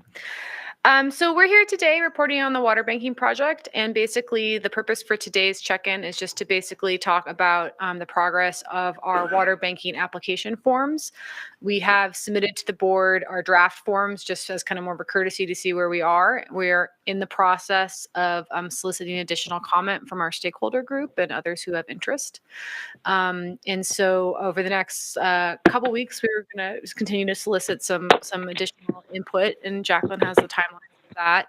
So we're here today reporting on the water banking project, and basically the purpose for today's check-in is just to basically talk about the progress of our water banking application forms. We have submitted to the board our draft forms just as kind of more of a courtesy to see where we are. We're in the process of soliciting additional comment from our stakeholder group and others who have interest. And so over the next couple weeks, we're going to continue to solicit some additional input, and Jacqueline has the timeline for that.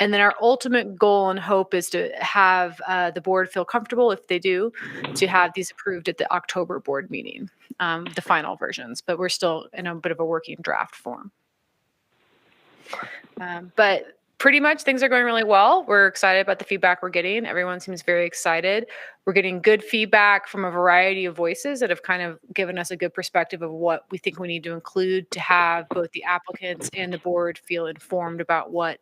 And then our ultimate goal and hope is to have the board feel comfortable, if they do, to have these approved at the October board meeting, the final versions. But we're still in a bit of a working draft form. But pretty much things are going really well. We're excited about the feedback we're getting. Everyone seems very excited. We're getting good feedback from a variety of voices that have kind of given us a good perspective of what we think we need to include to have both the applicants and the board feel informed about what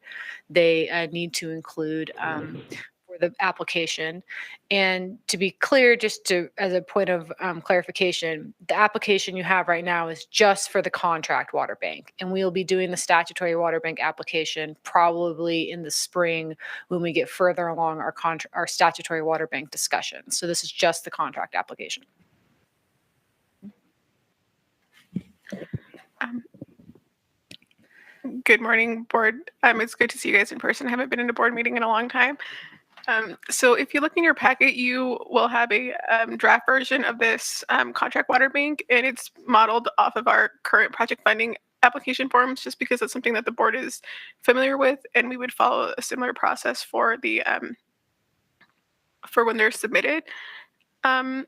they need to include for the application. And to be clear, just as a point of clarification, the application you have right now is just for the contract water bank, and we'll be doing the statutory water bank application probably in the spring when we get further along our statutory water bank discussion. So this is just the contract application. Good morning, board. It's good to see you guys in person. I haven't been in a board meeting in a long time. So if you look in your packet, you will have a draft version of this contract water bank, and it's modeled off of our current project funding application forms, just because it's something that the board is familiar with, and we would follow a similar process for the for when they're submitted. I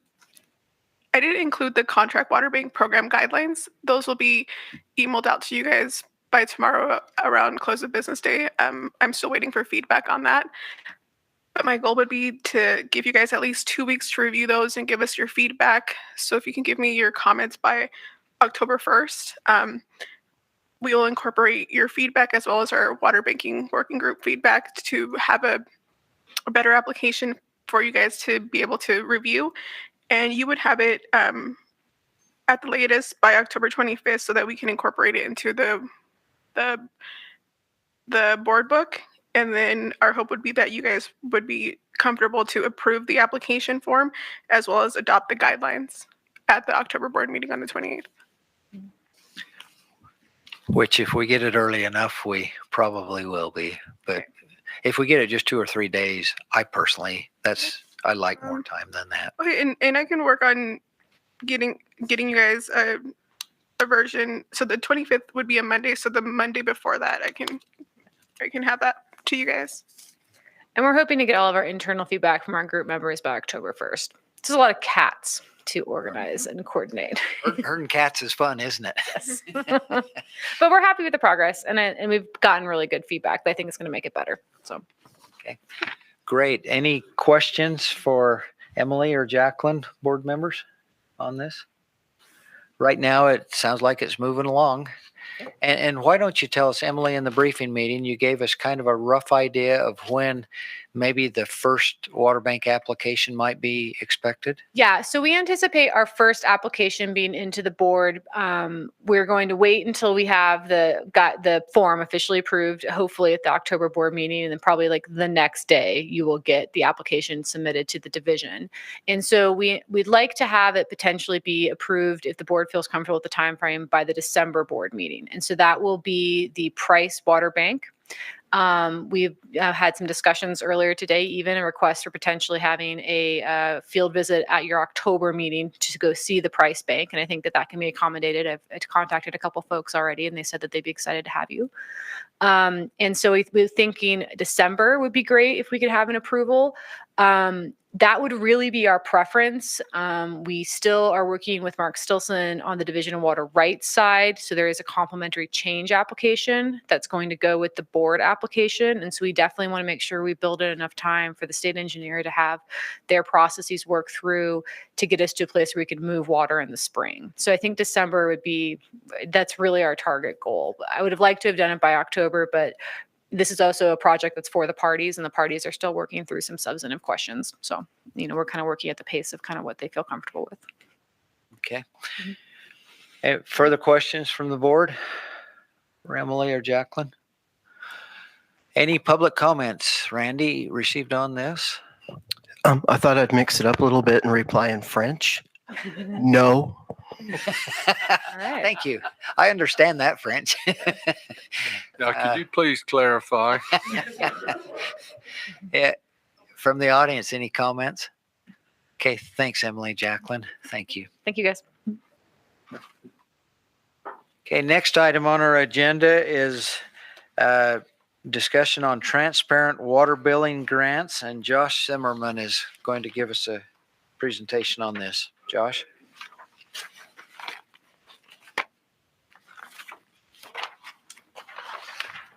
didn't include the contract water bank program guidelines. Those will be emailed out to you guys by tomorrow around close of business day. I'm still waiting for feedback on that. But my goal would be to give you guys at least 2 weeks to review those and give us your feedback. So if you can give me your comments by October 1st, we will incorporate your feedback as well as our water banking working group feedback to have a better application for you guys to be able to review. And you would have it at the latest by October 25th so that we can incorporate it into the board book. And then our hope would be that you guys would be comfortable to approve the application form as well as adopt the guidelines at the October board meeting on the 28th. Which if we get it early enough, we probably will be. But if we get it just 2 or 3 days, I like more time than that. Okay, and I can work on getting you guys a version. So the 25th would be a Monday. So the Monday before that, I can have that to you guys. And we're hoping to get all of our internal feedback from our group members by October 1st. There's a lot of cats to organize and coordinate. Herding cats is fun, isn't it? Yes. But we're happy with the progress, and we've gotten really good feedback that I think is going to make it better. So, okay, great. Any questions for Emily or Jacqueline, board members, on this? Right now, it sounds like it's moving along. And why don't you tell us, Emily, in the briefing meeting, you gave us kind of a rough idea of when maybe the first water bank application might be expected? Yeah, so we anticipate our first application being into the board. We're going to wait until we have got the form officially approved, hopefully at the October board meeting, and then probably like the next day you will get the application submitted to the division. And so we'd like to have it potentially be approved, if the board feels comfortable with the time frame, by the December board meeting. And so that will be the Price Water Bank. We've had some discussions earlier today, even a request for potentially having a field visit at your October meeting to go see the Price Bank. And I think that can be accommodated. I've contacted a couple folks already, and they said that they'd be excited to have you. And so we're thinking December would be great if we could have an approval. That would really be our preference. We still are working with Mark Stilson on the Division of Water Rights side. So there is a complementary change application that's going to go with the board application. And so we definitely want to make sure we build in enough time for the state engineer to have their processes work through to get us to a place where we could move water in the spring. So I think December that's really our target goal. I would have liked to have done it by October, but this is also a project that's for the parties, and the parties are still working through some substantive questions. So, we're kind of working at the pace of kind of what they feel comfortable with. Okay. Further questions from the board? Emily or Jacqueline? Any public comments, Randy, received on this? I thought I'd mix it up a little bit and reply in French. No. Right. Thank you. I understand that French. Now, could you please clarify? Yeah. From the audience, any comments? Okay. Thanks, Emily, Jacqueline. Thank you. Thank you, guys. Okay. Next item on our agenda is discussion on transparent water billing grants, and Josh Zimmerman is going to give us a presentation on this. Josh?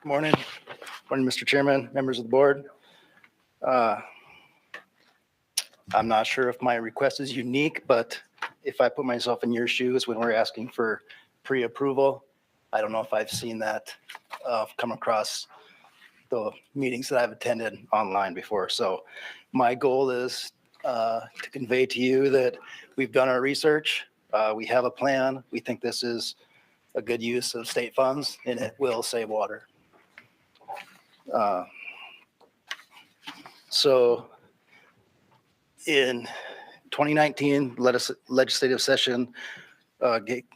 Morning. Morning, Mr. Chairman, members of the board. I'm not sure if my request is unique, but if I put myself in your shoes when we're asking for pre-approval, I don't know if I've seen that come across the meetings that I've attended online before. So my goal is to convey to you that we've done our research. We have a plan. We think this is a good use of state funds, and it will save water. So in 2019 legislative session,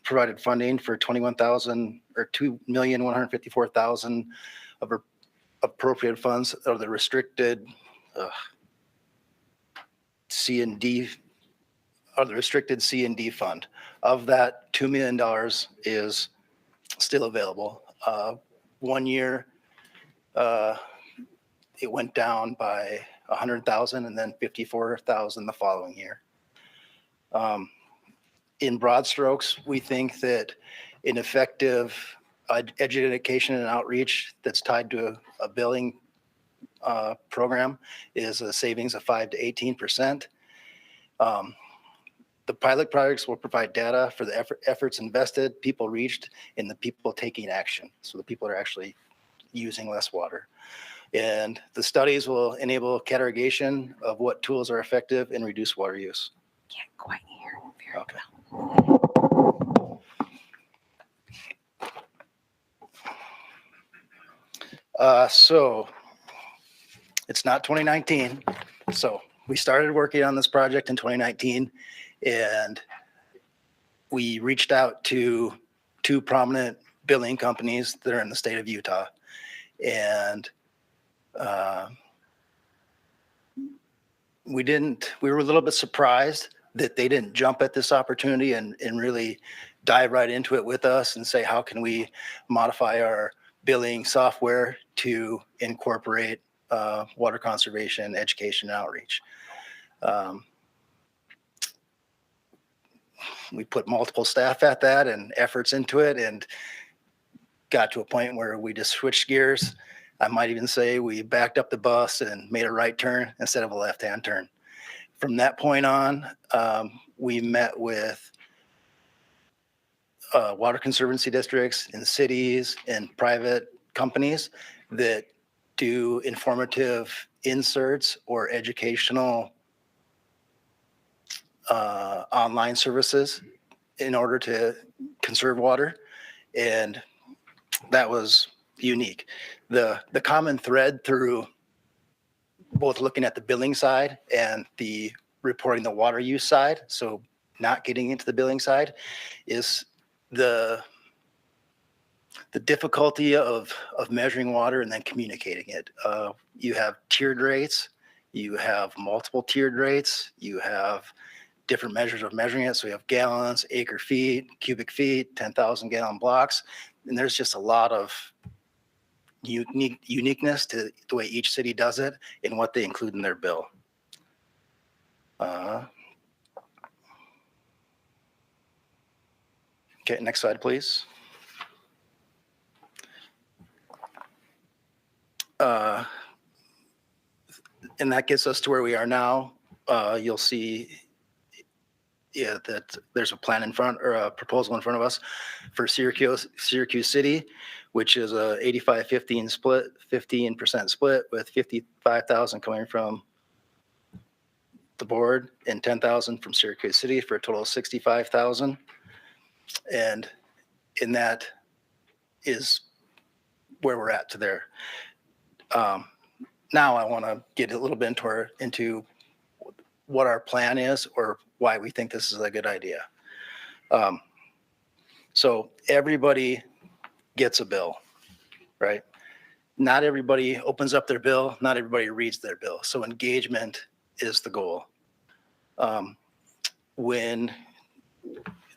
provided funding for 21,000 or 2,154,000 of appropriated funds of the restricted C and D, or the restricted C and D fund. Of that, $2 million is still available. 1 year, it went down by 100,000 and then 54,000 the following year. In broad strokes, we think that an effective education and outreach that's tied to a billing program is a savings of 5 to 18%. The pilot projects will provide data for the efforts invested, people reached, and the people taking action. So the people are actually using less water. And the studies will enable categorization of what tools are effective and reduce water use. Can't quite hear very Okay. So it's not 2019. So we started working on this project in 2019, and we reached out to 2 prominent billing companies that are in the state of Utah. And we were a little bit surprised that they didn't jump at this opportunity and really dive right into it with us and say, how can we modify our billing software to incorporate water conservation, education, and outreach. We put multiple staff at that and efforts into it, and got to a point where we just switched gears. I might even say we backed up the bus and made a right turn instead of a left-hand turn. From that point on, we met with water conservancy districts in cities and private companies that do informative inserts or educational online services in order to conserve water. And that was unique. The common thread through both looking at the billing side and the reporting the water use side, so not getting into the billing side, is the difficulty of measuring water and then communicating it. You have tiered rates, you have multiple tiered rates, you have different measures of measuring it. So you have gallons, acre feet, cubic feet, 10,000 gallon blocks. And there's just a lot of uniqueness to the way each city does it and what they include in their bill. Okay, next slide, please. And that gets us to where we are now. You'll see that there's a plan in front, or a proposal in front of us for Syracuse City, which is a 85-15 split, 15% split, with 55,000 coming from the board and 10,000 from Syracuse City for a total of 65,000. And in that is where we're at to there. Now I want to get a little bit into what our plan is, or why we think this is a good idea. So everybody gets a bill, right? Not everybody opens up their bill. Not everybody reads their bill. So engagement is the goal. When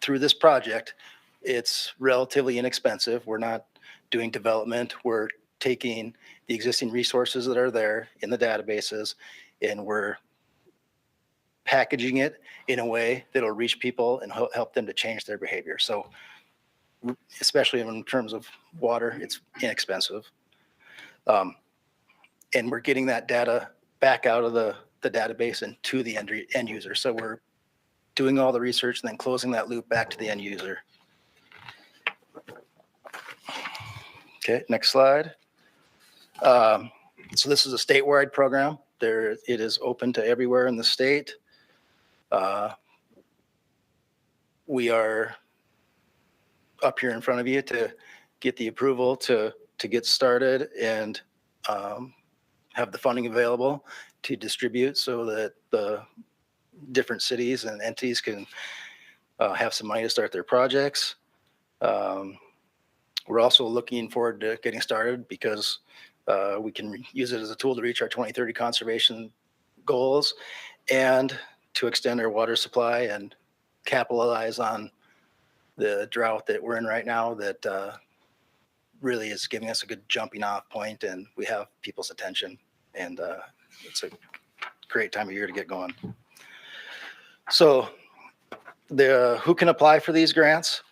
through this project, it's relatively inexpensive. We're not doing development. We're taking the existing resources that are there in the databases, and we're packaging it in a way that'll reach people and help them to change their behavior. So especially in terms of water, it's inexpensive. And we're getting that data back out of the database and to the end user. So we're doing all the research and then closing that loop back to the end user. Okay, next slide. So this is a statewide program. It is open to everywhere in the state. We are up here in front of you to get the approval to get started and have the funding available to distribute so that the different cities and entities can have some money to start their projects. We're also looking forward to getting started because we can use it as a tool to reach our 2030 conservation goals and to extend our water supply and capitalize on the drought that we're in right now that really is giving us a good jumping off point, and we have people's attention, and it's a great time of year to get going. So who can apply for these grants?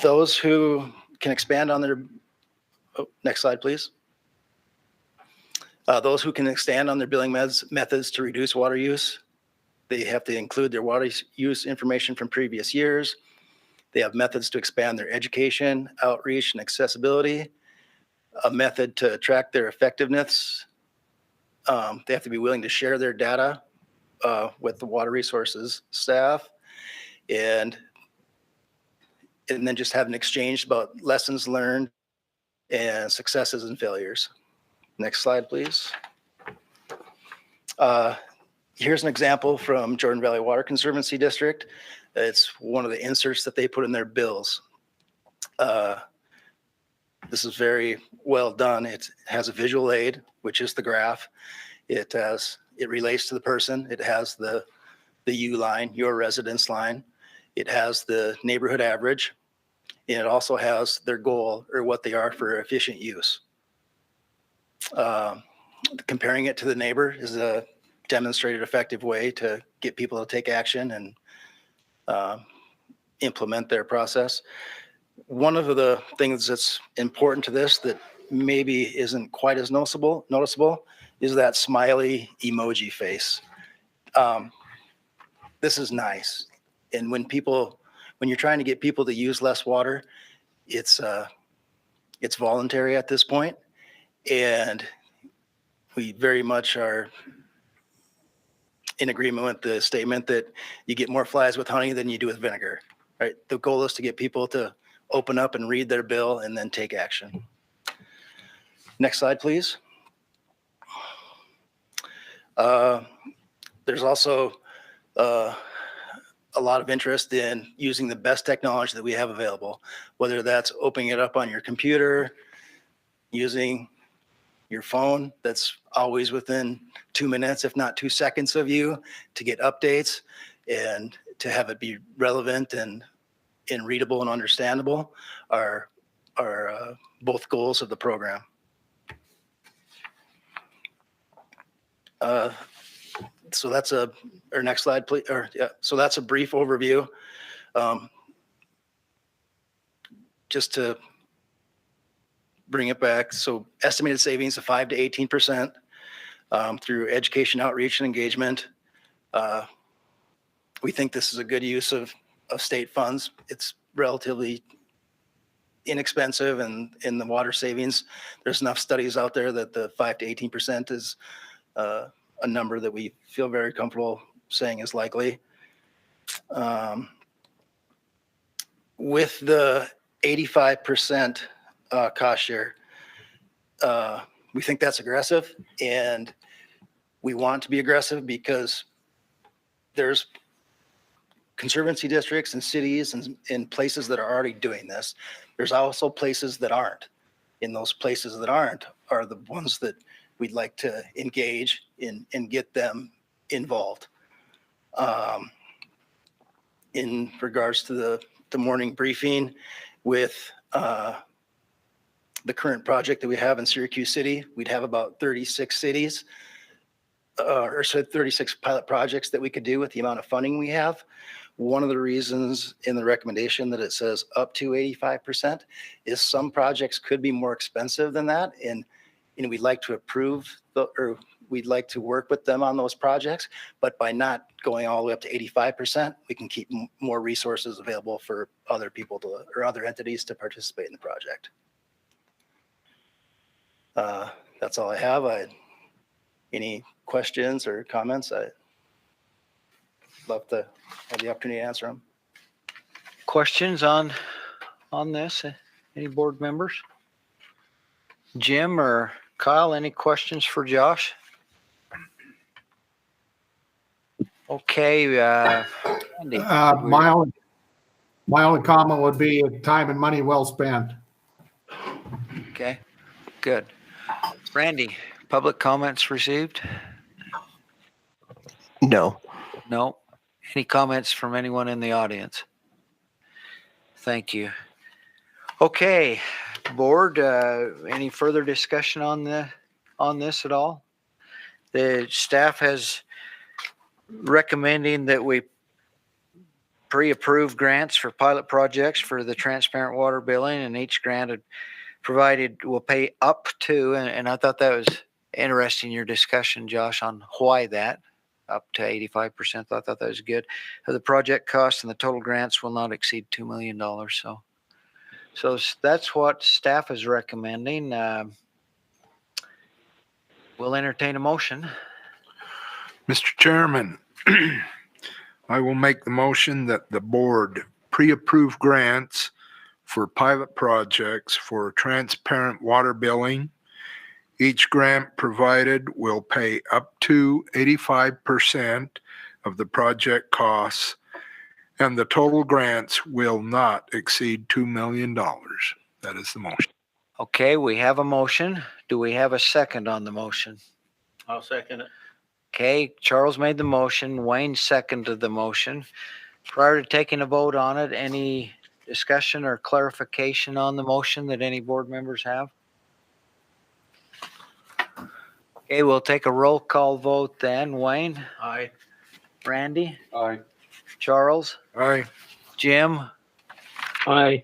Those who can expand on their, next slide, please. Those who can expand on their billing methods to reduce water use. They have to include their water use information from previous years. They have methods to expand their education, outreach, and accessibility. A method to track their effectiveness. They have to be willing to share their data with the water resources staff, and then just have an exchange about lessons learned and successes and failures. Next slide, please. Here's an example from Jordan Valley Water Conservancy District. It's one of the inserts that they put in their bills. This is very well done. It has a visual aid, which is the graph. It relates to the person. It has the U line, your residence line. It has the neighborhood average. And it also has their goal or what they are for efficient use. Comparing it to the neighbor is a demonstrated effective way to get people to take action and implement their process. One of the things that's important to this that maybe isn't quite as noticeable is that smiley emoji face. This is nice. And when you're trying to get people to use less water, it's voluntary at this point. And we very much are in agreement with the statement that you get more flies with honey than you do with vinegar, right? The goal is to get people to open up and read their bill and then take action. Next slide, please. There's also a lot of interest in using the best technology that we have available, whether that's opening it up on your computer, using your phone that's always within 2 minutes, if not 2 seconds of you, to get updates and to have it be relevant and readable and understandable are both goals of the program. So that's our next slide, please. So that's a brief overview. Just to bring it back. So estimated savings of 5 to 18% through education, outreach, and engagement. We think this is a good use of state funds. It's relatively inexpensive, and in the water savings, there's enough studies out there that the 5 to 18% is a number that we feel very comfortable saying is likely. With the 85% cost share, we think that's aggressive, and we want to be aggressive because there's conservancy districts and cities and places that are already doing this. There's also places that aren't. And those places that aren't are the ones that we'd like to engage in and get them involved. In regards to the morning briefing with the current project that we have in Syracuse City, we'd have about 36 cities, or so 36 pilot projects that we could do with the amount of funding we have. One of the reasons in the recommendation that it says up to 85% is some projects could be more expensive than that. And we'd like to we'd like to work with them on those projects, but by not going all the way up to 85%, we can keep more resources available for other people or other entities to participate in the project. That's all I have. Any questions or comments? I'd love to have the opportunity to answer them. Questions on this? Any board members? Jim or Kyle, any questions for Josh? Okay, Andy, My only comment would be time and money well spent. okay, good. Randy, public comments received? No. No. Any comments from anyone in the audience? Thank you. Okay, board, any further discussion on this at all? The staff has recommending that we pre-approve grants for pilot projects for the transparent water billing, and each grant provided will pay up to, and I thought that was interesting, your discussion, Josh, on why that, up to 85%. I thought that was good. The project cost and the total grants will not exceed $2 million. So that's what staff is recommending. We'll entertain a motion. Mr. Chairman, I will make the motion that the board pre-approve grants for pilot projects for transparent water billing. Each grant provided will pay up to 85% of the project costs, and the total grants will not exceed $2 million. That is the motion. Okay, we have a motion. Do we have a second on the motion? I'll second it. Okay, Charles made the motion. Wayne seconded the motion. Prior to taking a vote on it, any discussion or clarification on the motion that any board members have? Okay, we'll take a roll call vote then. Wayne? Aye. Randy? Aye. Charles? Aye. Jim? Aye.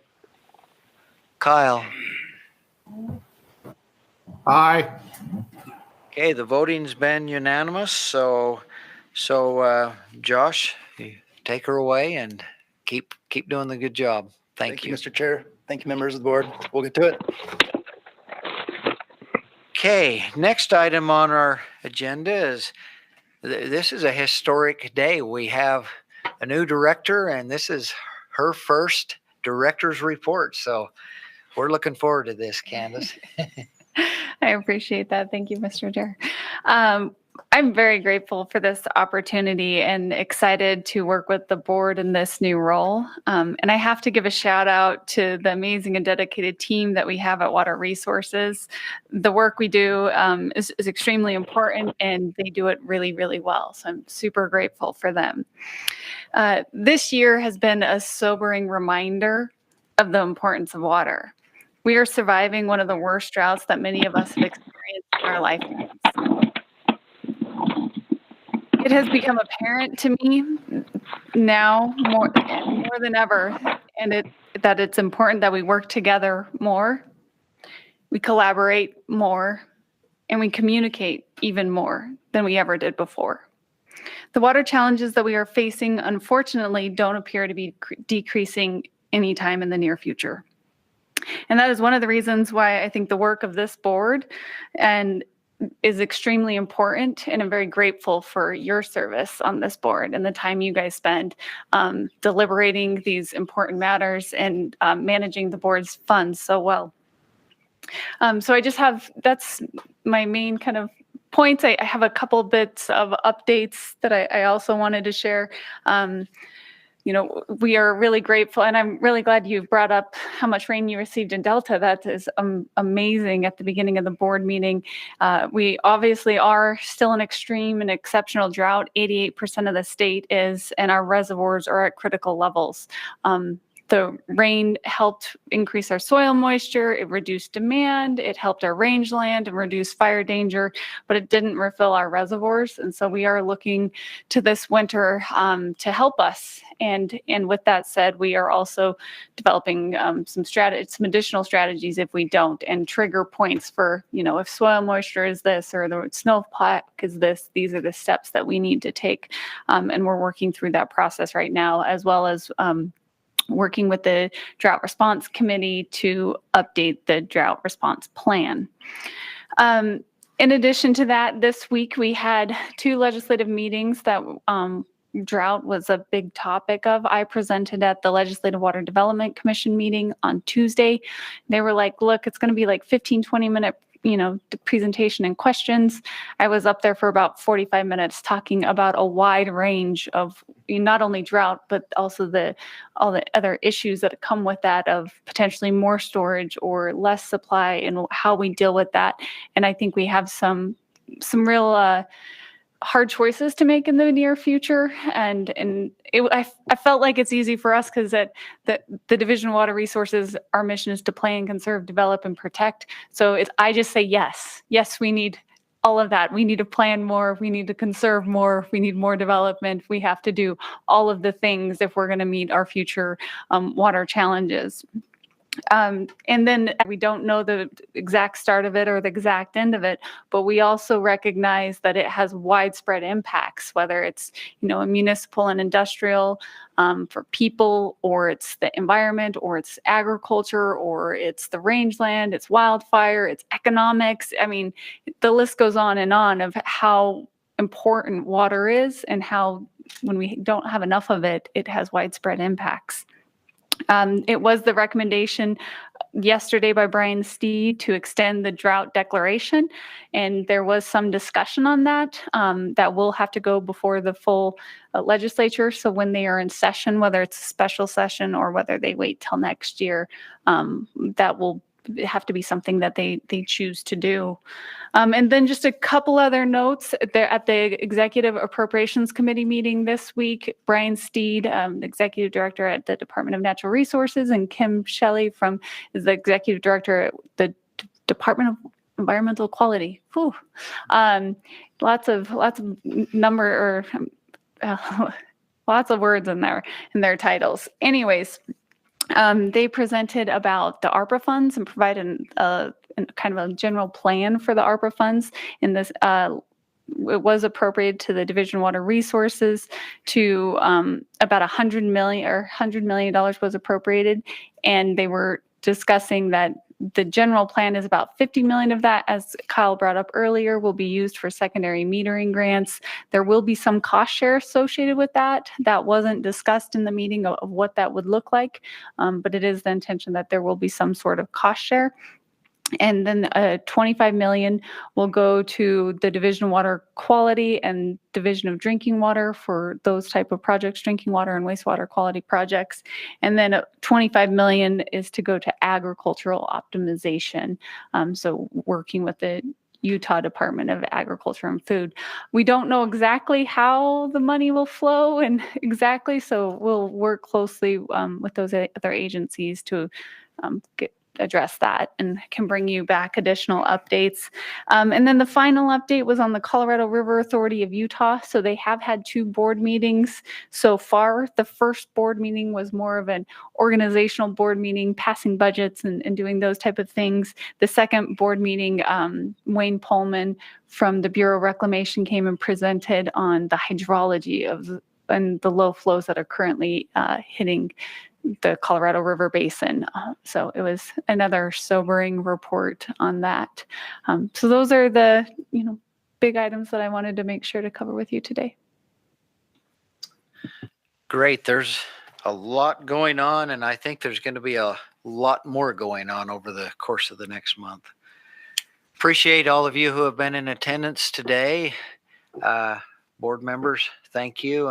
Kyle? Aye. Okay, the voting's been unanimous, so Josh, you take her away and keep doing the good job. Thank you. Mr. Chair. Thank you, members of the board. We'll get to it. Okay, next item on our agenda is, this is a historic day. We have a new director, and this is her first director's report. So we're looking forward to this, Candace. I appreciate that. Thank you, Mr. Chair. I'm very grateful for this opportunity and excited to work with the board in this new role. And I have to give a shout out to the amazing and dedicated team that we have at Water Resources. The work we do is extremely important, and they do it really, really well. So I'm super grateful for them. This year has been a sobering reminder of the importance of water. We are surviving one of the worst droughts that many of us have experienced in our lifetimes. It has become apparent to me now more than ever, that it's important that we work together more, we collaborate more, and we communicate even more than we ever did before. The water challenges that we are facing, unfortunately, don't appear to be decreasing anytime in the near future. And that is one of the reasons why I think the work of this board is extremely important, and I'm very grateful for your service on this board and the time you guys spend deliberating these important matters and managing the board's funds so well. So I just that's my main kind of points. I have a couple bits of updates that I also wanted to share. We are really grateful, and I'm really glad you brought up how much rain you received in Delta. That is amazing at the beginning of the board meeting. We obviously are still in extreme and exceptional drought. 88% of the state is, and our reservoirs are at critical levels. The rain helped increase our soil moisture, it reduced demand, it helped our rangeland and reduce fire danger, but it didn't refill our reservoirs. And so we are looking to this winter to help us. And with that said, we are also developing some additional strategies if we don't, and trigger points for, if soil moisture is this or the snowpack is this, these are the steps that we need to take. And we're working through that process right now, as well as working with the Drought Response Committee to update the drought response plan. In addition to that, this week we had 2 legislative meetings that drought was a big topic of. I presented at the Legislative Water Development Commission meeting on Tuesday. They were like, look, it's going to be like 15, 20 minute the presentation and questions. I was up there for about 45 minutes talking about a wide range of not only drought, but also all the other issues that come with that, of potentially more storage or less supply, and how we deal with that. And I think we have some real hard choices to make in the near future. And I felt like it's easy for us because that the Division of Water Resources, our mission is to plan, conserve, develop, and protect. So I just say yes. Yes, we need all of that. We need to plan more. We need to conserve more. We need more development. We have to do all of the things if we're going to meet our future water challenges. And then we don't know the exact start of it or the exact end of it, but we also recognize that it has widespread impacts, whether it's, a municipal and industrial for people, or it's the environment, or it's agriculture, or it's the rangeland, it's wildfire, it's economics. I mean, the list goes on of how important water is, and how when we don't have enough of it, it has widespread impacts. It was the recommendation yesterday by Brian Steed to extend the drought declaration, and there was some discussion on that that will have to go before the full legislature. So when they are in session, whether it's a special session or whether they wait till next year, that will have to be something that they choose to do. And then just a couple other notes. At the Executive Appropriations Committee meeting this week, Brian Steed, Executive Director at the Department of Natural Resources, and Kim Shelley is the Executive Director at the Department of Environmental Quality. Whew. Lots of number or lots of words in their titles. Anyways. They presented about the ARPA funds and provided kind of a general plan for the ARPA funds. In this, it was appropriated to the Division of Water Resources to about $100 million was appropriated, and they were discussing that the general plan is about $50 million of that, as Kyle brought up earlier, will be used for secondary metering grants. There will be some cost share associated with that. That wasn't discussed in the meeting of what that would look like, but it is the intention that there will be some sort of cost share. And then $25 million will go to the Division of Water Quality and Division of Drinking Water for those type of projects, drinking water and wastewater quality projects. And then $25 million is to go to agricultural optimization. So working with the Utah Department of Agriculture and Food. We don't know exactly how the money will flow and exactly, so we'll work closely with those other agencies to address that, and can bring you back additional updates. And then the final update was on the Colorado River Authority of Utah. So they have had 2 board meetings so far. The first board meeting was more of an organizational board meeting, passing budgets and doing those type of things. The second board meeting, Wayne Pullman from the Bureau of Reclamation came and presented on the hydrology and the low flows that are currently hitting the Colorado River Basin. So it was another sobering report on that. So those are the big items that I wanted to make sure to cover with you today. Great. There's a lot going on, and I think there's going to be a lot more going on over the course of the next month. Appreciate all of you who have been in attendance today. Board members, thank you.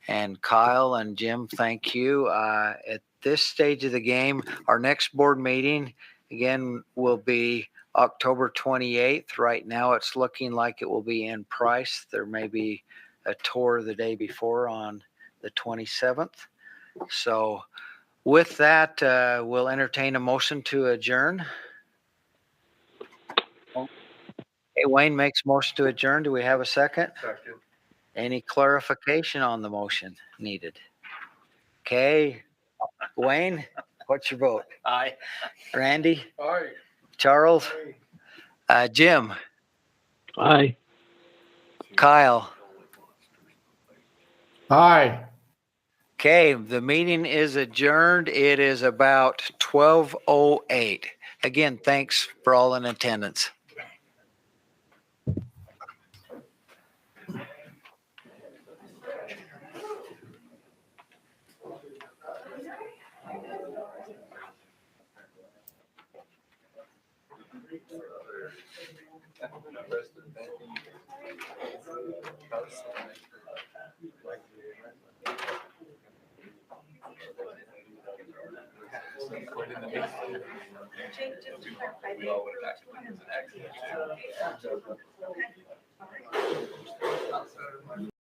And Kyle and Jim, thank you. At this stage of the game, our next board meeting, again, will be October 28th. Right now, it's looking like it will be in Price. There may be a tour the day before on the 27th. So with that, we'll entertain a motion to adjourn. Okay, Wayne makes motion to adjourn. Do we have a second? Second. Any clarification on the motion needed? Okay. Wayne, what's your vote? Aye. Randy? Aye. Charles? Jim? Aye. Kyle? Aye. Okay, the meeting is adjourned. It is about 12:08. Again, thanks for all in attendance.